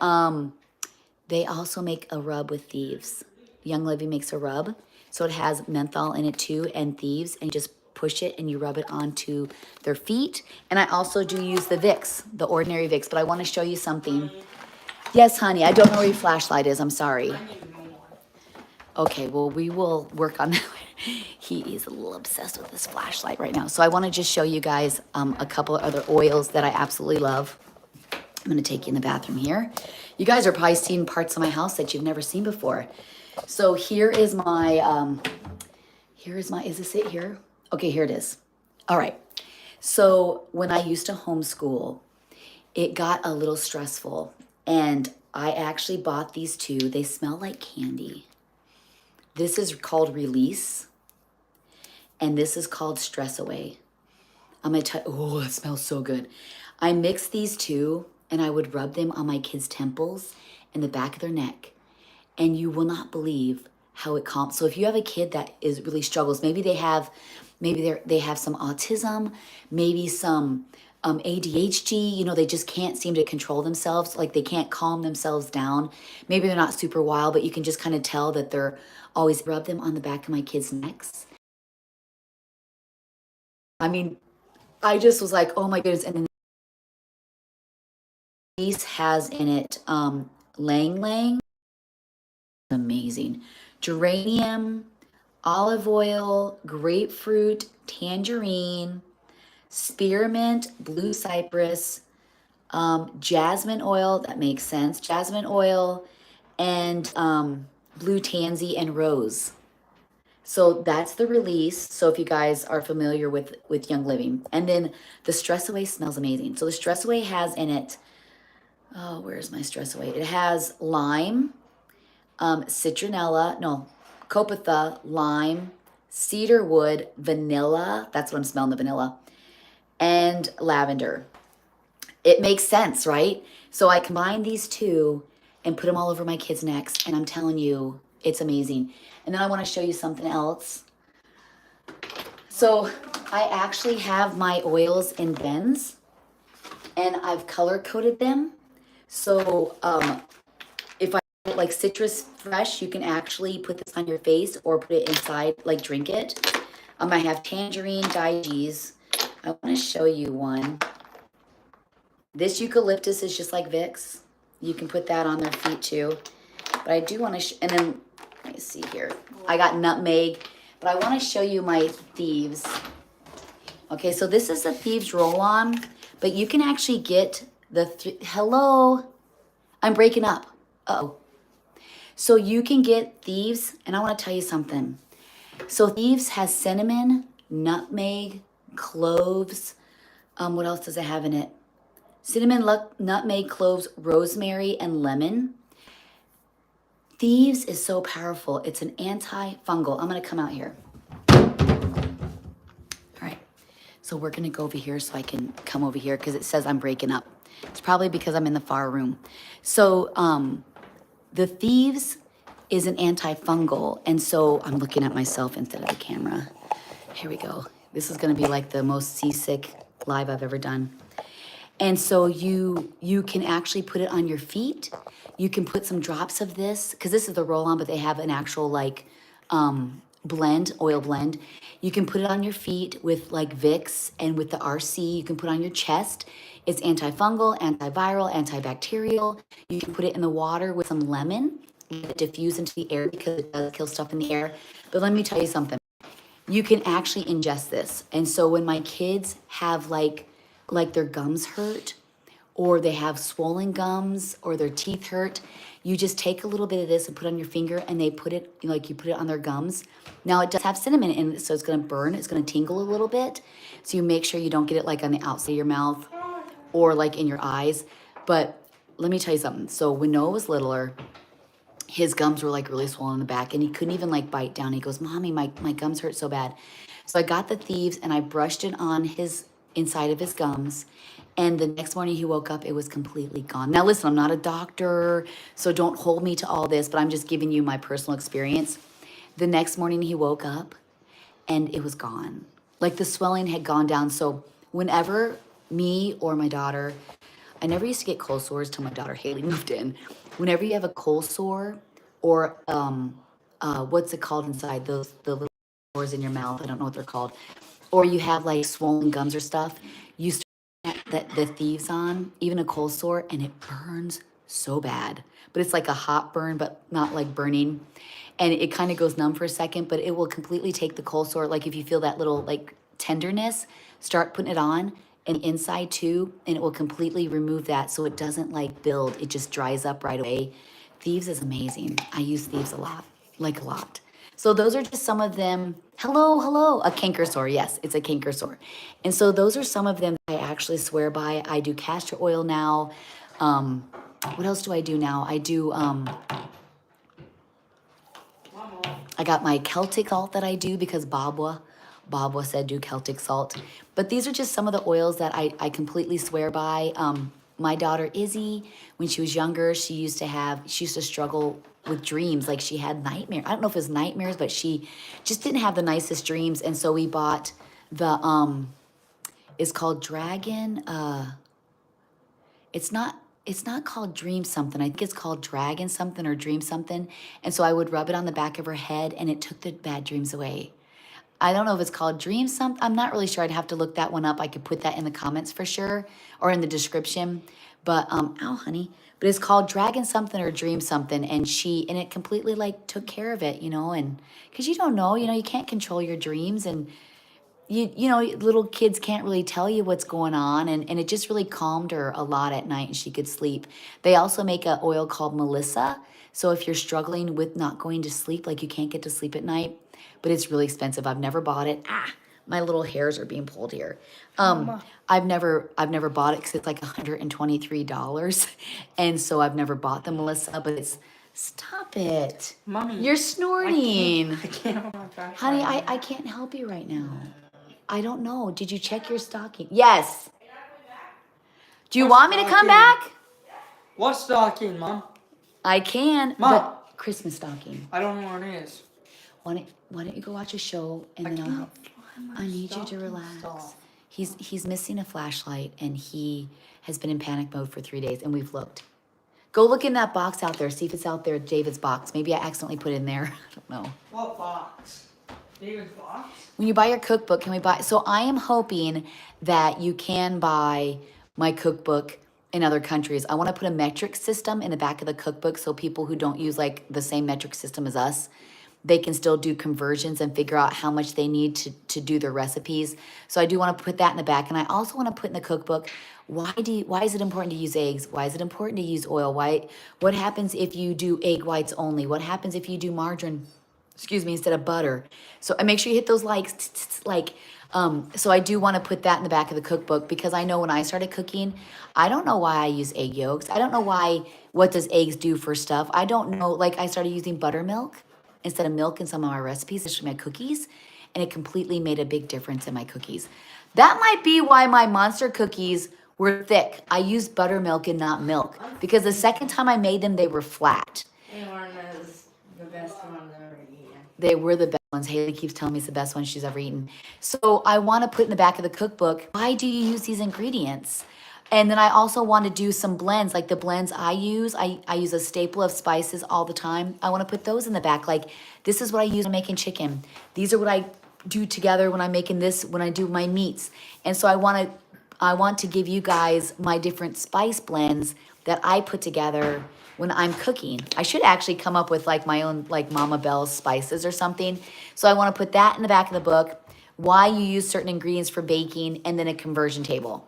they also make a rub with Thieves. Young Living makes a rub. So it has menthol in it too, and Thieves, and you just push it and you rub it onto their feet. And I also do use the Vicks, the ordinary Vicks, but I want to show you something. Yes, honey, I don't know where your flashlight is. I'm sorry. Okay, well, we will work on that. He is a little obsessed with this flashlight right now. So I want to just show you guys a couple of other oils that I absolutely love. I'm going to take you in the bathroom here. You guys are probably seeing parts of my house that you've never seen before. So here is my, is this it here? Okay, here it is. All right. So when I used to homeschool, it got a little stressful, and I actually bought these two. They smell like candy. This is called Release, and this is called Stress Away. I'm gonna tell, oh, it smells so good. I mixed these two, and I would rub them on my kids' temples and the back of their neck, and you will not believe how it calms. So if you have a kid that is really struggles, maybe they have some autism, maybe some ADHD, you know, they just can't seem to control themselves, like they can't calm themselves down. Maybe they're not super wild, but you can just kind of tell that they're always rub them on the back of my kids' necks. I mean, I just was like, oh my goodness. And then this has in it Lang Lang, amazing, geranium, olive oil, grapefruit, tangerine, spearmint, blue cypress, jasmine oil, that makes sense, jasmine oil, and blue tansy and rose. So that's the Release. So if you guys are familiar with Young Living. And then the Stress Away smells amazing. So the Stress Away has in it, oh, where's my Stress Away? It has lime, citronella, no, copaiba, lime, cedarwood, vanilla. That's what I'm smelling, the vanilla, and lavender. It makes sense, right? So I combined these two and put them all over my kids' necks, and I'm telling you, it's amazing. And then I want to show you something else. So I actually have my oils in bins, and I've color coded them. So if I like citrus fresh, you can actually put this on your face or put it inside, like drink it. I have tangerine Digees. I want to show you one. This eucalyptus is just like Vicks. You can put that on their feet too. But I do want to, and then, let me see here. I got nutmeg, but I want to show you my Thieves. Okay, so this is the Thieves roll-on, but you can actually get the, hello, I'm breaking up. Uh-oh. So you can get Thieves, and I want to tell you something. So Thieves has cinnamon, nutmeg, cloves. What else does it have in it? Cinnamon, nutmeg, cloves, rosemary, and lemon. Thieves is so powerful. It's an antifungal. I'm gonna come out here. All right, so we're gonna go over here so I can come over here because it says I'm breaking up. It's probably because I'm in the far room. So the Thieves is an antifungal, and so I'm looking at myself instead of the camera. Here we go. This is gonna be like the most seasick live I've ever done. And so you can actually put it on your feet. You can put some drops of this, because this is the roll-on, but they have an actual like blend, oil blend. You can put it on your feet with like Vicks and with the RC. You can put it on your chest. It's antifungal, antiviral, antibacterial. You can put it in the water with some lemon, let it diffuse into the air because it does kill stuff in the air. But let me tell you something. You can actually ingest this. And so when my kids have like their gums hurt, or they have swollen gums, or their teeth hurt, you just take a little bit of this and put it on your finger, and they put it, like you put it on their gums. Now it does have cinnamon in it, so it's gonna burn, it's gonna tingle a little bit. So you make sure you don't get it like on the outside of your mouth or like in your eyes. But let me tell you something. So when Noah was littler, his gums were like really swollen in the back, and he couldn't even like bite down. He goes, Mommy, my gums hurt so bad. So I got the Thieves and I brushed it on his inside of his gums. And the next morning he woke up, it was completely gone. Now listen, I'm not a doctor, so don't hold me to all this, but I'm just giving you my personal experience. The next morning he woke up and it was gone. Like the swelling had gone down. So whenever me or my daughter, I never used to get cold sores till my daughter Haley moved in. Whenever you have a cold sore or what's it called inside, the little sores in your mouth, I don't know what they're called, or you have like swollen gums or stuff, you start the Thieves on, even a cold sore, and it burns so bad. But it's like a hot burn, but not like burning. And it kind of goes numb for a second, but it will completely take the cold sore. Like if you feel that little like tenderness, start putting it on and inside too, and it will completely remove that so it doesn't like build. It just dries up right away. Thieves is amazing. I use Thieves a lot, like a lot. So those are just some of them. Hello, hello, a canker sore. Yes, it's a canker sore. And so those are some of them that I actually swear by. I do castor oil now. What else do I do now? I do, I got my Celtic salt that I do because Babwa said do Celtic salt. But these are just some of the oils that I completely swear by. My daughter Izzy, when she was younger, she used to struggle with dreams. Like she had nightmares. I don't know if it was nightmares, but she just didn't have the nicest dreams. And so we bought the, it's called Dragon. It's not called Dream something. I think it's called Dragon something or Dream something. And so I would rub it on the back of her head and it took the bad dreams away. I don't know if it's called Dream something. I'm not really sure. I'd have to look that one up. I could put that in the comments for sure or in the description. But, ow, honey. But it's called Dragon something or Dream something. And it completely like took care of it, and because you don't know, you can't control your dreams. And you know, little kids can't really tell you what's going on. And it just really calmed her a lot at night and she could sleep. They also make an oil called Melissa. So if you're struggling with not going to sleep, like you can't get to sleep at night, but it's really expensive. I've never bought it. My little hairs are being pulled here. I've never bought it because it's like $123. And so I've never bought the Melissa, but stop it. Mommy. You're snorting. I can't hold my flashlight. Honey, I can't help you right now. I don't know. Did you check your stocking? Yes. Do you want me to come back? What stocking, Mom? I can. Mom. But Christmas stocking. I don't know what it is. Why don't you go watch a show and then I'll help. I need you to relax. He's missing a flashlight and he has been in panic mode for 3 days and we've looked. Go look in that box out there. See if it's out there, David's box. Maybe I accidentally put it in there. I don't know. What box? David's box? When you buy your cookbook, can we buy? So I am hoping that you can buy my cookbook in other countries. I want to put a metric system in the back of the cookbook so people who don't use like the same metric system as us, they can still do conversions and figure out how much they need to do their recipes. So I do want to put that in the back. And I also want to put in the cookbook, why is it important to use eggs? Why is it important to use oil? What happens if you do egg whites only? What happens if you do margarine instead of butter. So and make sure you hit those likes, so I do want to put that in the back of the cookbook because I know when I started cooking, I don't know why I use egg yolks. I don't know what does eggs do for stuff. I don't know, like I started using buttermilk instead of milk in some of my recipes, especially my cookies, and it completely made a big difference in my cookies. That might be why my monster cookies were thick. I used buttermilk and not milk because the second time I made them, they were flat. They weren't the best ones ever eaten. They were the best ones. Haley keeps telling me it's the best ones she's ever eaten. So I want to put in the back of the cookbook, why do you use these ingredients? And then I also want to do some blends, like the blends I use. I use a staple of spices all the time. I want to put those in the back. Like, this is what I use when making chicken. These are what I do together when I'm making this, when I do my meats. And so I want to give you guys my different spice blends that I put together when I'm cooking. I should actually come up with like my own like Mama Bell's spices or something. So I want to put that in the back of the book, why you use certain ingredients for baking, and then a conversion table.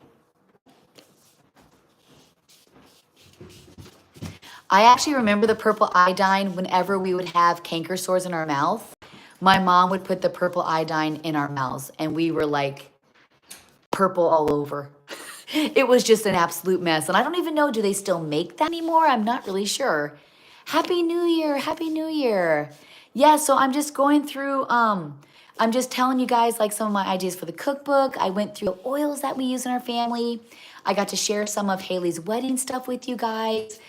I actually remember the purple iodine whenever we would have canker sores in our mouth. My mom would put the purple iodine in our mouths and we were like purple all over. It was just an absolute mess. And I don't even know, do they still make that anymore? I'm not really sure. Happy New Year, Happy New Year. Yeah, so I'm just going through, I'm just telling you guys like some of my ideas for the cookbook. I went through the oils that we use in our family. I got to share some of Haley's wedding stuff with you guys.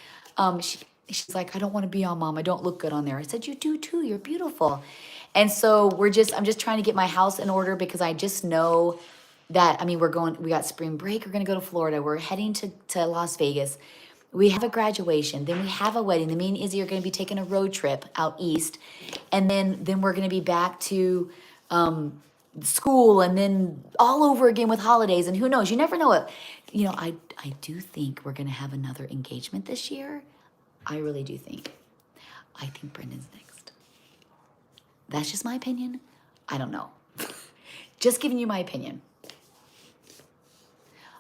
She's like, I don't want to be on, Mom. I don't look good on there. I said, you do too. You're beautiful. And so I'm just trying to get my house in order because I just know that, I mean, we got spring break. We're going to go to Florida. We're heading to Las Vegas. We have a graduation. Then we have a wedding. Then me and Izzy are going to be taking a road trip out east. And then we're going to be back to school and then all over again with holidays. And who knows? You never know it. You know, I do think we're going to have another engagement this year. I really do think. I think Brendan's next. That's just my opinion. I don't know. Just giving you my opinion.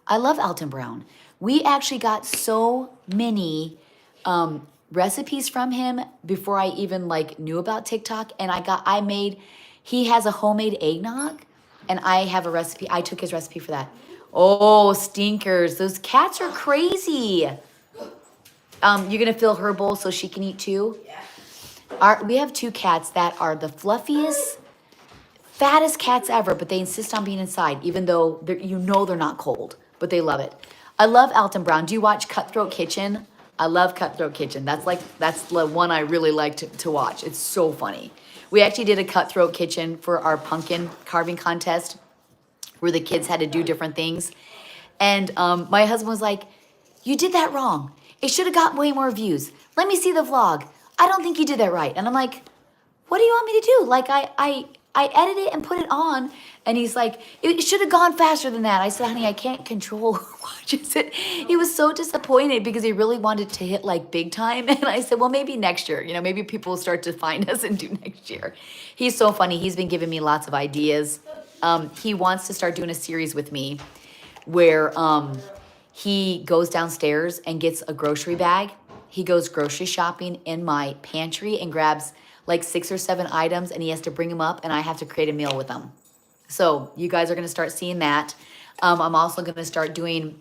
I love Alton Brown. We actually got so many recipes from him before I even like knew about TikTok. And he has a homemade eggnog and I have a recipe. I took his recipe for that. Oh, stinkers. Those cats are crazy. You're gonna fill her bowl so she can eat too? Yeah. We have two cats that are the fluffiest, fattest cats ever, but they insist on being inside, even though they're not cold, but they love it. I love Alton Brown. Do you watch Cutthroat Kitchen? I love Cutthroat Kitchen. That's the one I really like to watch. It's so funny. We actually did a Cutthroat Kitchen for our pumpkin carving contest where the kids had to do different things. And my husband was like, you did that wrong. It should have got way more views. Let me see the vlog. I don't think you did that right. And I'm like, what do you want me to do? Like I edited it and put it on. And he's like, it should have gone faster than that. I said, honey, I can't control who watches it. He was so disappointed because he really wanted to hit like big time. And I said, well, maybe next year, maybe people will start to find us and do next year. He's so funny. He's been giving me lots of ideas. He wants to start doing a series with me where he goes downstairs and gets a grocery bag. He goes grocery shopping in my pantry and grabs like 6 or 7 items and he has to bring them up and I have to create a meal with them. So you guys are going to start seeing that. I'm also going to start doing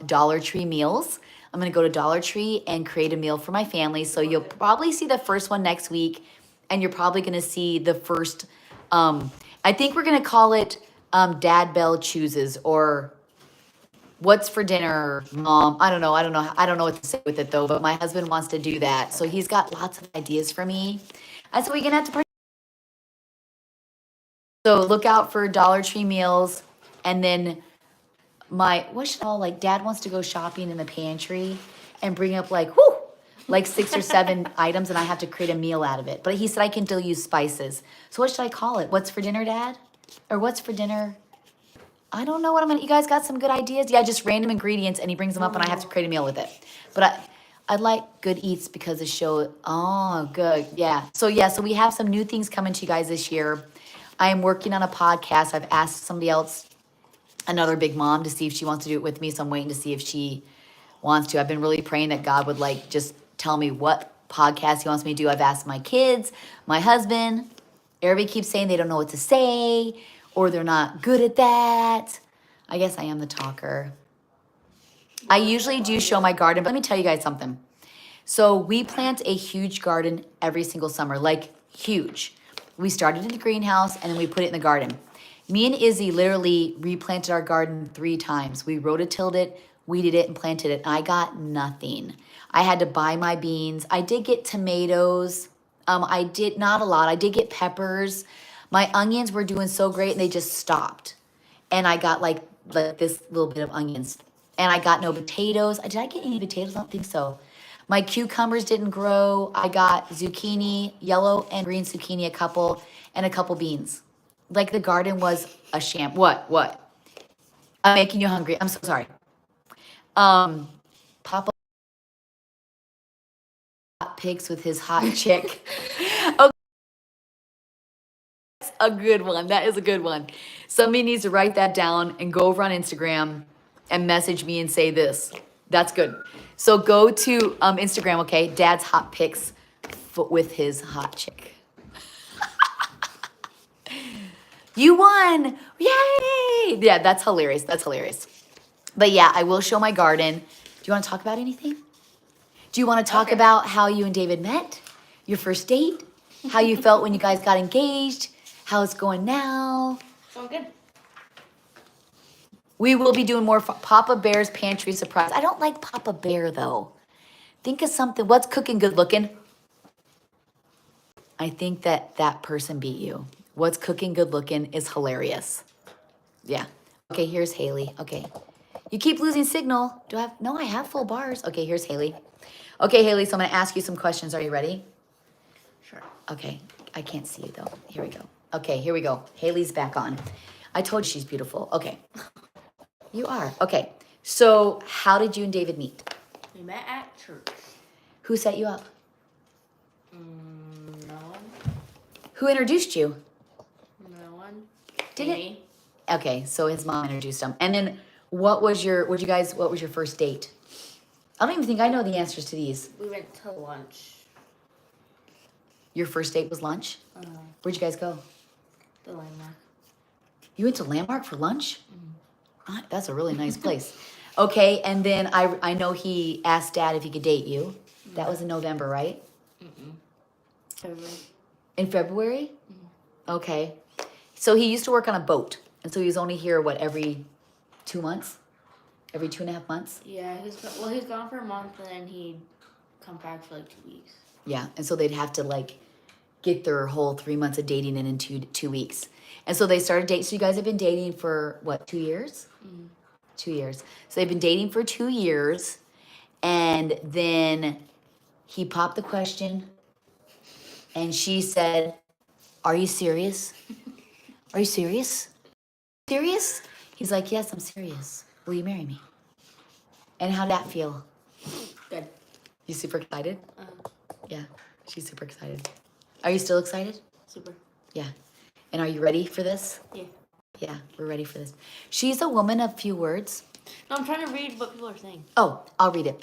Dollar Tree meals. I'm going to go to Dollar Tree and create a meal for my family. So you'll probably see the first one next week and you're probably going to see the first, I think we're going to call it Dad Bell Chooses or What's for Dinner, Mom. I don't know what to say with it though, but my husband wants to do that. So he's got lots of ideas for me. And so we're going to have to So look out for Dollar Tree meals. And then Dad wants to go shopping in the pantry and bring up like 6 or 7 items and I have to create a meal out of it. But he said I can still use spices. So what should I call it? What's for dinner, Dad? Or what's for dinner? I don't know what you guys got some good ideas? Yeah, just random ingredients and he brings them up and I have to create a meal with it. But I like Good Eats because the show, good. Yeah. So we have some new things coming to you guys this year. I am working on a podcast. I've asked somebody else, another big mom, to see if she wants to do it with me. So I'm waiting to see if she wants to. I've been really praying that God would just tell me what podcast he wants me to do. I've asked my kids, my husband, Everybody keeps saying they don't know what to say or they're not good at that. I guess I am the talker. I usually do show my garden, but let me tell you guys something. So we plant a huge garden every single summer, like huge. We started in the greenhouse and then we put it in the garden. Me and Izzy literally replanted our garden 3 times. We rototilled it, weeded it, and planted it. I got nothing. I had to buy my beans. I did get tomatoes. I did not a lot. I did get peppers. My onions were doing so great and they just stopped. And I got like this little bit of onions. And I got no potatoes. Did I get any potatoes? I don't think so. My cucumbers didn't grow. I got zucchini, yellow and green zucchini, a couple, and a couple beans. Like the garden was a sham. What? I'm making you hungry. I'm so sorry. Papa hot pics with his hot chick. Okay. That's a good one. That is a good one. Somebody needs to write that down and go over on Instagram and message me and say this. That's good. So go to Instagram, okay? Dad's hot pics with his hot chick. You won! Yay! Yeah, that's hilarious. That's hilarious. But yeah, I will show my garden. Do you want to talk about anything? Do you want to talk about how you and David met? Your first date? How you felt when you guys got engaged? How it's going now? So good. We will be doing more Papa Bear's Pantry Surprise. I don't like Papa Bear, though. Think of something. What's cooking good looking? I think that person beat you. What's cooking good looking is hilarious. Yeah. Okay, here's Haley. Okay. You keep losing signal. Do I have? No, I have full bars. Okay, here's Haley. Okay, Haley, so I'm going to ask you some questions. Are you ready? Sure. Okay. I can't see you, though. Here we go. Okay, here we go. Haley's back on. I told you she's beautiful. Okay. You are. Okay. So how did you and David meet? We met at church. Who set you up? No one. Who introduced you? No one. Did it? Me. Okay, so his mom introduced him. And then what was your first date? I don't even think I know the answers to these. We went to lunch. Your first date was lunch? Where'd you guys go? The landmark. You went to Landmark for lunch? That's a really nice place. Okay, and then I know he asked Dad if he could date you. That was in November, right? February. In February? Okay. So he used to work on a boat. And so he was only here, every 2 months? Every 2.5 months? Yeah, he's gone for a month and then he'd come back for like 2 weeks. Yeah, and so they'd have to get their whole 3 months of dating in 2 weeks. And so they started dating. So you guys have been dating for what, 2 years? 2 years. So they've been dating for 2 years. And then he popped the question and she said, "Are you serious? Are you serious? Serious?" He's like, "Yes, I'm serious. Will you marry me?" And how'd that feel? Good. You super excited? Yeah, she's super excited. Are you still excited? Super. Yeah. And are you ready for this? Yeah. Yeah, we're ready for this. She's a woman of few words. No, I'm trying to read what people are saying. Oh, I'll read it.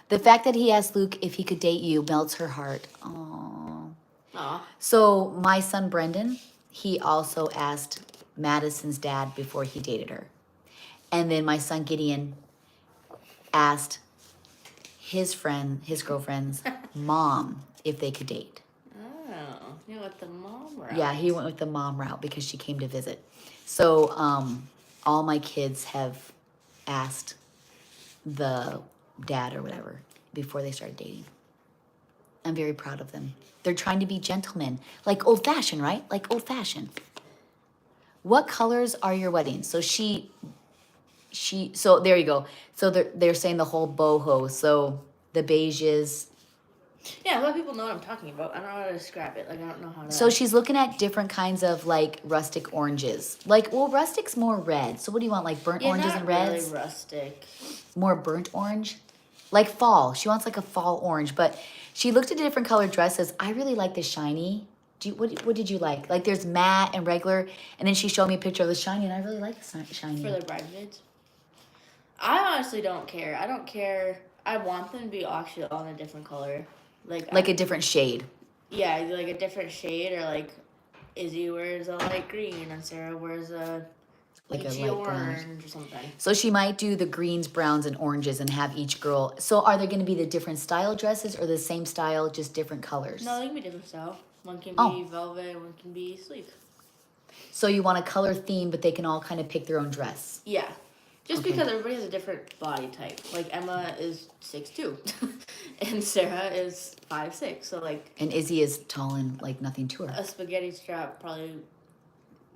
The fact that he asked Luke if he could date you melts her heart. Aww. Aw. So my son Brendan, he also asked Madison's dad before he dated her. And then my son Gideon asked his girlfriend's mom if they could date. Oh, you went the mom route. Yeah, he went with the mom route because she came to visit. So all my kids have asked the dad or whatever before they started dating. I'm very proud of them. They're trying to be gentlemen, like old fashioned, right? Like old fashioned. What colors are your weddings? So so there you go. So they're saying the whole boho. So the beiges. Yeah, a lot of people know what I'm talking about. I don't know how to describe it. I don't know how to. So she's looking at different kinds of rustic oranges. Rustic's more red. So what do you want? Like burnt oranges and reds? Really rustic. More burnt orange? Like fall. She wants a fall orange. But she looked at different colored dresses. I really like the shiny. What did you like? Like there's matte and regular. And then she showed me a picture of the shiny and I really like the shiny. For the bridesmaids. I honestly don't care. I don't care. I want them to be actually all in a different color. Like a different shade. Yeah, like a different shade or Izzy wears a light green and Sarah wears a Like a lychee light brown. orange or something. So she might do the greens, browns, and oranges and have each girl. So are there going to be the different style dresses or the same style, just different colors? No, they can be different style. One can Oh. be velvet, one can be sleek. So you want a color theme, but they can all kind of pick their own dress. Yeah. Just Okay. because everybody has a different body type. Like Emma is 6'2", and Sarah is 5'6". So like And Izzy is tall and like nothing to her. a spaghetti strap probably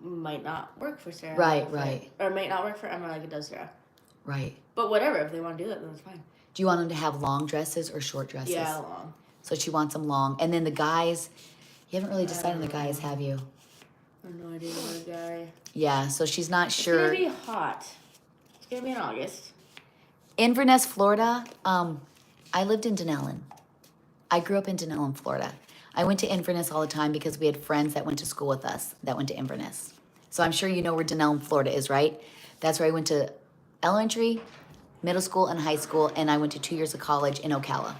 might not work for Sarah. Right, right. Or might not work for Emma like it does Sarah. Right. But whatever, if they want to do that, then it's fine. Do you want them to have long dresses or short dresses? Yeah, long. So she wants them long. And then the guys, you haven't really decided on the guys, have you? I have no idea what guy. Yeah, so she's not sure. It's gonna be hot. It's gonna be in August. Inverness, Florida. I lived in Denellen. I grew up in Denellen, Florida. I went to Inverness all the time because we had friends that went to school with us that went to Inverness. So I'm sure you know where Denellen, Florida is, right? That's where I went to elementary, middle school, and high school, and I went to 2 years of college in Ocala.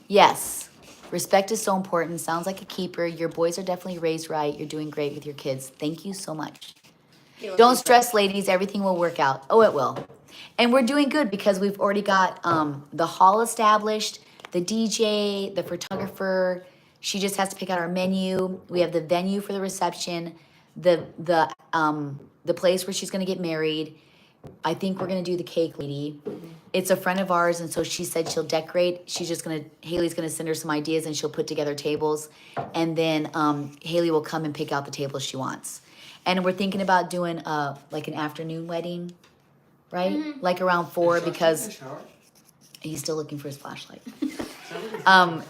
Yes, respect is so important. Sounds like a keeper. Your boys are definitely raised right. You're doing great with your kids. Thank you so much. Don't stress, ladies. Everything will work out. Oh, it will. And we're doing good because we've already got the hall established, the DJ, the photographer. She just has to pick out our menu. We have the venue for the reception, the place where she's going to get married. I think we're going to do the cake lady. It's a friend of ours, and so she said she'll decorate. Haley's going to send her some ideas, and she'll put together tables. And then Haley will come and pick out the tables she wants. And we're thinking about doing like an afternoon wedding, right? Like around 4 because he's still looking for his flashlight.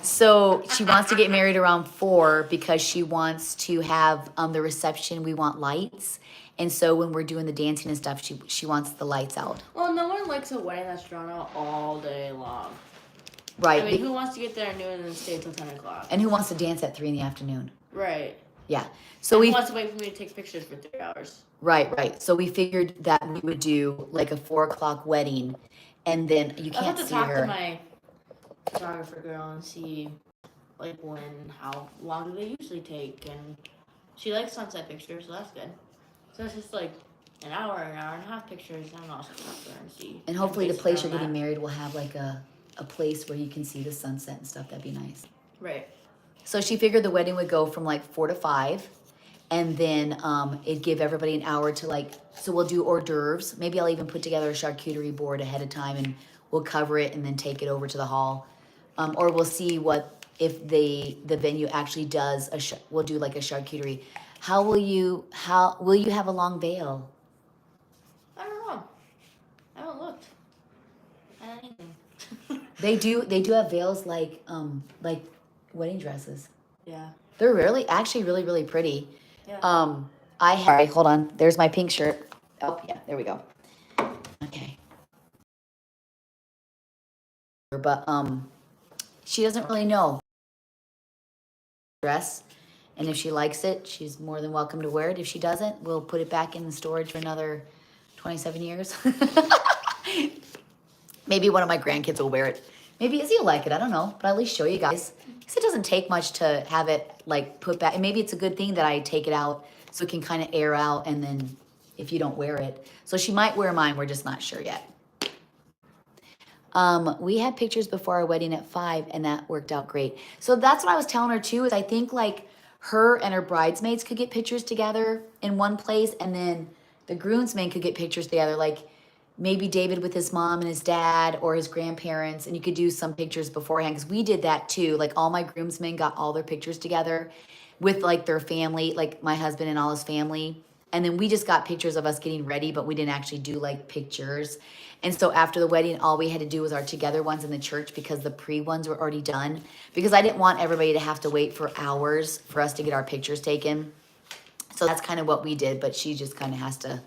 So she wants to get married around 4 because she wants to have the reception. We want lights. And so when we're doing the dancing and stuff, she wants the lights out. Well, no one likes a wedding that's drawn out all day long. Right. I mean, who wants to get there at noon and then stay until 10 o'clock? And who wants to dance at 3 in the afternoon? Right. Yeah. So Who we wants to wait for me to take pictures for 3 hours? right. So we figured that we would do like a 4 o'clock wedding, and then you I'll have can't to see talk her. to my photographer girl and see like how long do they usually take, and she likes sunset pictures, so that's good. So it's just like an hour and a half pictures. I'm also talk to her and see. And hopefully the based place you're around getting that. married will have like a place where you can see the sunset and stuff. That'd be nice. Right. So she figured the wedding would go from like 4 to 5. And then it'd give everybody an hour to so we'll do hors d'oeuvres. Maybe I'll even put together a charcuterie board ahead of time and we'll cover it and then take it over to the hall. Or we'll see if the venue actually does we'll do like a charcuterie. Will you have a long veil? I don't know. I haven't looked at anything. They do have veils like wedding dresses. Yeah. They're actually really, really pretty. Yeah. Sorry, hold on. There's my pink shirt. Oh, yeah, there we go. Okay. But she doesn't really know dress, and if she likes it, she's more than welcome to wear it. If she doesn't, we'll put it back in the storage for another 27 years. Maybe one of my grandkids will wear it. Maybe Izzy will like it. I don't know, but I'll at least show you guys. Because it doesn't take much to have it put back. And maybe it's a good thing that I take it out so it can kind of air out. And then if you don't wear it, so she might wear mine. We're just not sure yet. We had pictures before our wedding at 5, and that worked out great. So that's what I was telling her too. Is I think her and her bridesmaids could get pictures together in one place, and then the groomsmen could get pictures together. Maybe David with his mom and his dad or his grandparents, and you could do some pictures beforehand because we did that too. All my groomsmen got all their pictures together with their family, my husband and all his family. And then we just got pictures of us getting ready, but we didn't actually do pictures. And so after the wedding, all we had to do was our together ones in the church because the pre ones were already done. Because I didn't want everybody to have to wait for hours for us to get our pictures taken. So that's kind of what we did, but she just kind of has to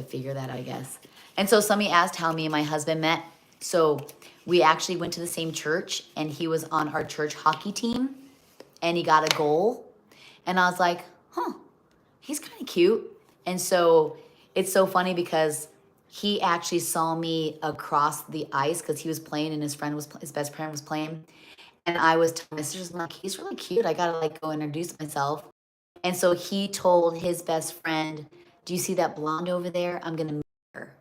figure that out, I guess. And so somebody asked how me and my husband met. So we actually went to the same church, and he was on our church hockey team, and he got a goal. And I was like, he's kind of cute. And so it's so funny because he actually saw me across the ice because he was playing and his best friend was playing. And I was telling my sisters, I'm like, he's really cute. I gotta like go introduce myself. And so he told his best friend, do you see that blonde over there? I'm gonna marry her.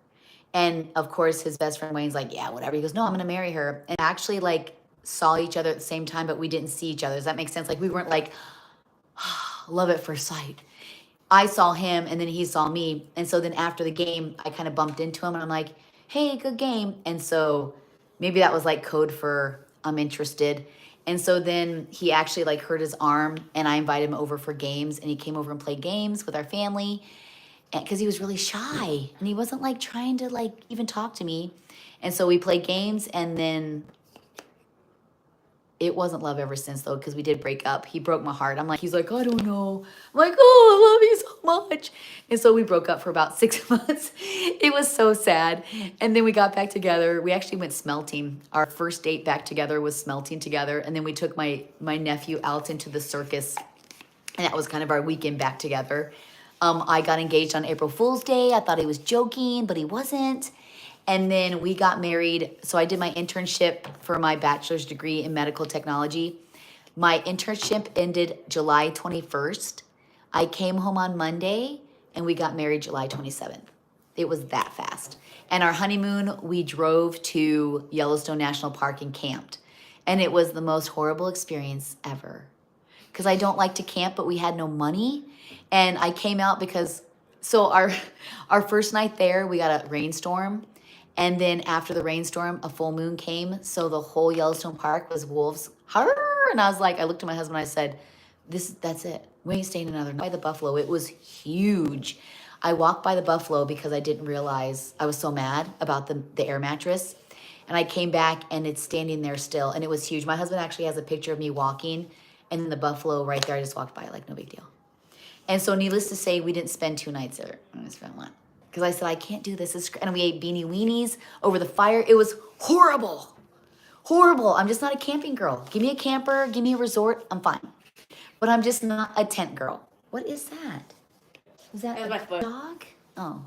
And of course his best friend Wayne's like, yeah, whatever. He goes, no, I'm gonna marry her. And actually like saw each other at the same time, but we didn't see each other. Does that make sense? Like we weren't like, love at first sight. I saw him and then he saw me. And so then after the game, I kind of bumped into him and I'm like, hey, good game. And so maybe that was like code for I'm interested. And so then he actually like hurt his arm and I invited him over for games and he came over and played games with our family because he was really shy and he wasn't like trying to like even talk to me. And so we played games and then it wasn't love ever since though, because we did break up. He broke my heart. I'm like, he's like, I don't know. I'm like, oh, I love you so much. And so we broke up for about 6 months. It was so sad. And then we got back together. We actually went smelting. Our first date back together was smelting together. And then we took my nephew out into the circus. And that was kind of our weekend back together. I got engaged on April Fool's Day. I thought he was joking, but he wasn't. And then we got married. So I did my internship for my bachelor's degree in medical technology. My internship ended July 21st. I came home on Monday and we got married July 27th. It was that fast. And our honeymoon, we drove to Yellowstone National Park and camped. And it was the most horrible experience ever. Because I don't like to camp, but we had no money. And I came out because, so our first night there, we got a rainstorm. And then after the rainstorm, a full moon came. So the whole Yellowstone Park was wolves. And I was like, I looked at my husband, I said, that's it. We ain't staying another night. By the buffalo, it was huge. I walked by the buffalo because I didn't realize, I was so mad about the air mattress. And I came back and it's standing there still. And it was huge. My husband actually has a picture of me walking and then the buffalo right there. I just walked by like no big deal. And so needless to say, we didn't spend 2 nights there. I spent 1. Because I said, I can't do this. And we ate beanie weenies over the fire. It was horrible. Horrible. I'm just not a camping girl. Give me a camper. Give me a resort. I'm fine. But I'm just not a tent girl. What is that? Is that That was my a foot. dog? Oh.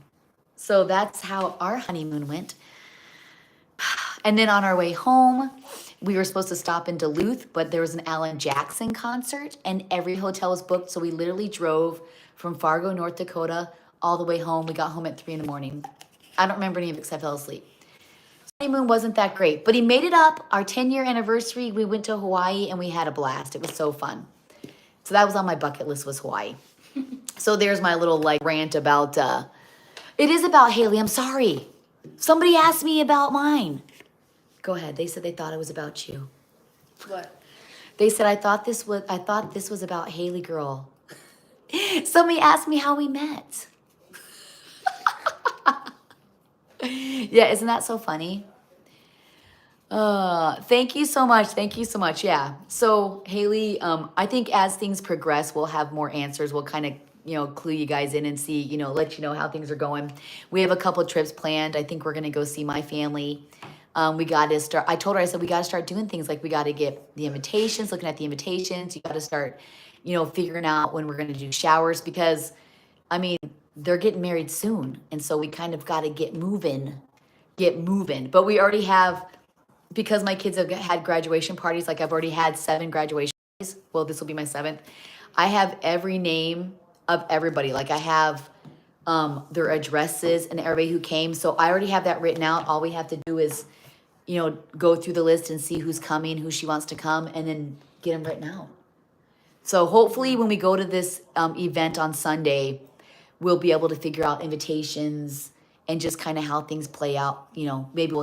So that's how our honeymoon went. And then on our way home, we were supposed to stop in Duluth, but there was an Alan Jackson concert and every hotel was booked. So we literally drove from Fargo, North Dakota, all the way home. We got home at 3 a.m. I don't remember any of it because I fell asleep. Honeymoon wasn't that great, but he made it up. Our 10-year anniversary, we went to Hawaii and we had a blast. It was so fun. So that was on my bucket list, was Hawaii. So there's my little like rant about, it is about Haley. I'm sorry. Somebody asked me about mine. Go ahead. They said they thought it was about you. What? They said, I thought this was about Haley girl. Somebody asked me how we met. Yeah, isn't that so funny? Thank you so much. Thank you so much. Yeah. So Haley, I think as things progress, we'll have more answers. We'll kind of, clue you guys in and see, let you know how things are going. We have a couple of trips planned. I think we're going to go see my family. We got to start, I told her, I said, we got to start doing things like we got to get the invitations, looking at the invitations. You got to start, figuring out when we're going to do showers because, they're getting married soon. And so we kind of got to get moving. But we already have, because my kids have had graduation parties, like I've already had 7 graduation parties. Well, this will be my 7th. I have every name of everybody. Like I have their addresses and everybody who came. So I already have that written out. All we have to do is, go through the list and see who's coming, who she wants to come, and then get them written out. So hopefully when we go to this event on Sunday, we'll be able to figure out invitations and just kind of how things play out. Maybe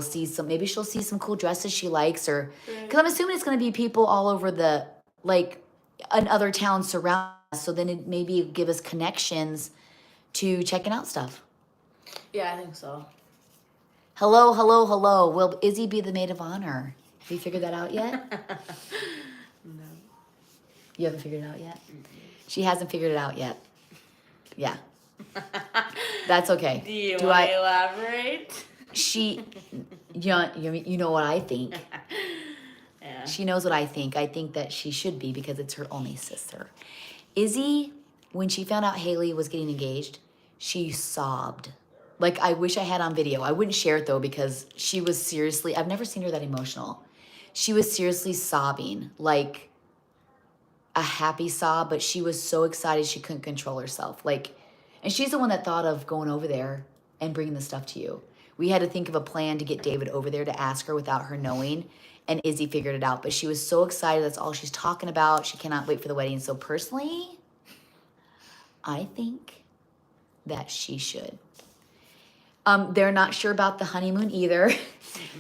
maybe she'll see some cool dresses she likes, or because I'm assuming it's going to be people all over in other towns surround us. So then it maybe give us connections to checking out stuff. Yeah, I think so. Hello. Will Izzy be the maid of honor? Have you figured that out yet? No. You haven't figured it out yet? She hasn't figured it out yet. Yeah. That's okay. Do you want to elaborate? You know what I think. Yeah. She knows what I think. I think that she should be because it's her only sister. Izzy, when she found out Haley was getting engaged, she sobbed. Like, I wish I had on video. I wouldn't share it though because she was seriously, I've never seen her that emotional. she was seriously sobbing, like a happy sob, but she was so excited she couldn't control herself. Like, and she's the one that thought of going over there and bringing the stuff to you. We had to think of a plan to get David over there to ask her without her knowing, and Izzy figured it out. But she was so excited. That's all she's talking about. She cannot wait for the wedding. So personally, I think that she should. They're not sure about the honeymoon either.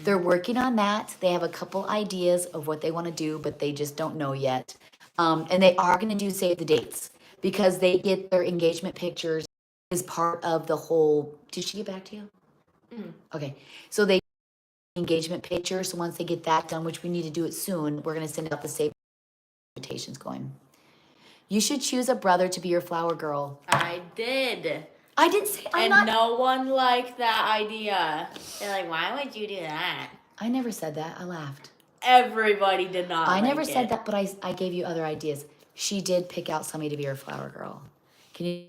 They're working on that. They have a couple ideas of what they want to do, but they just don't know yet. And they are going to do save the dates because they get their engagement pictures as part of the whole. Did she get back to you? Okay. So they engagement pictures. So once they get that done, which we need to do it soon, we're going to send out the save invitations going. You should choose a brother to be your flower girl. I did. I didn't say I'm And not. no one liked that idea. They're like, why would you do that? I never said that. I laughed. Everybody did not I like never it. said that, but I gave you other ideas. She did pick out somebody to be her flower girl. Can you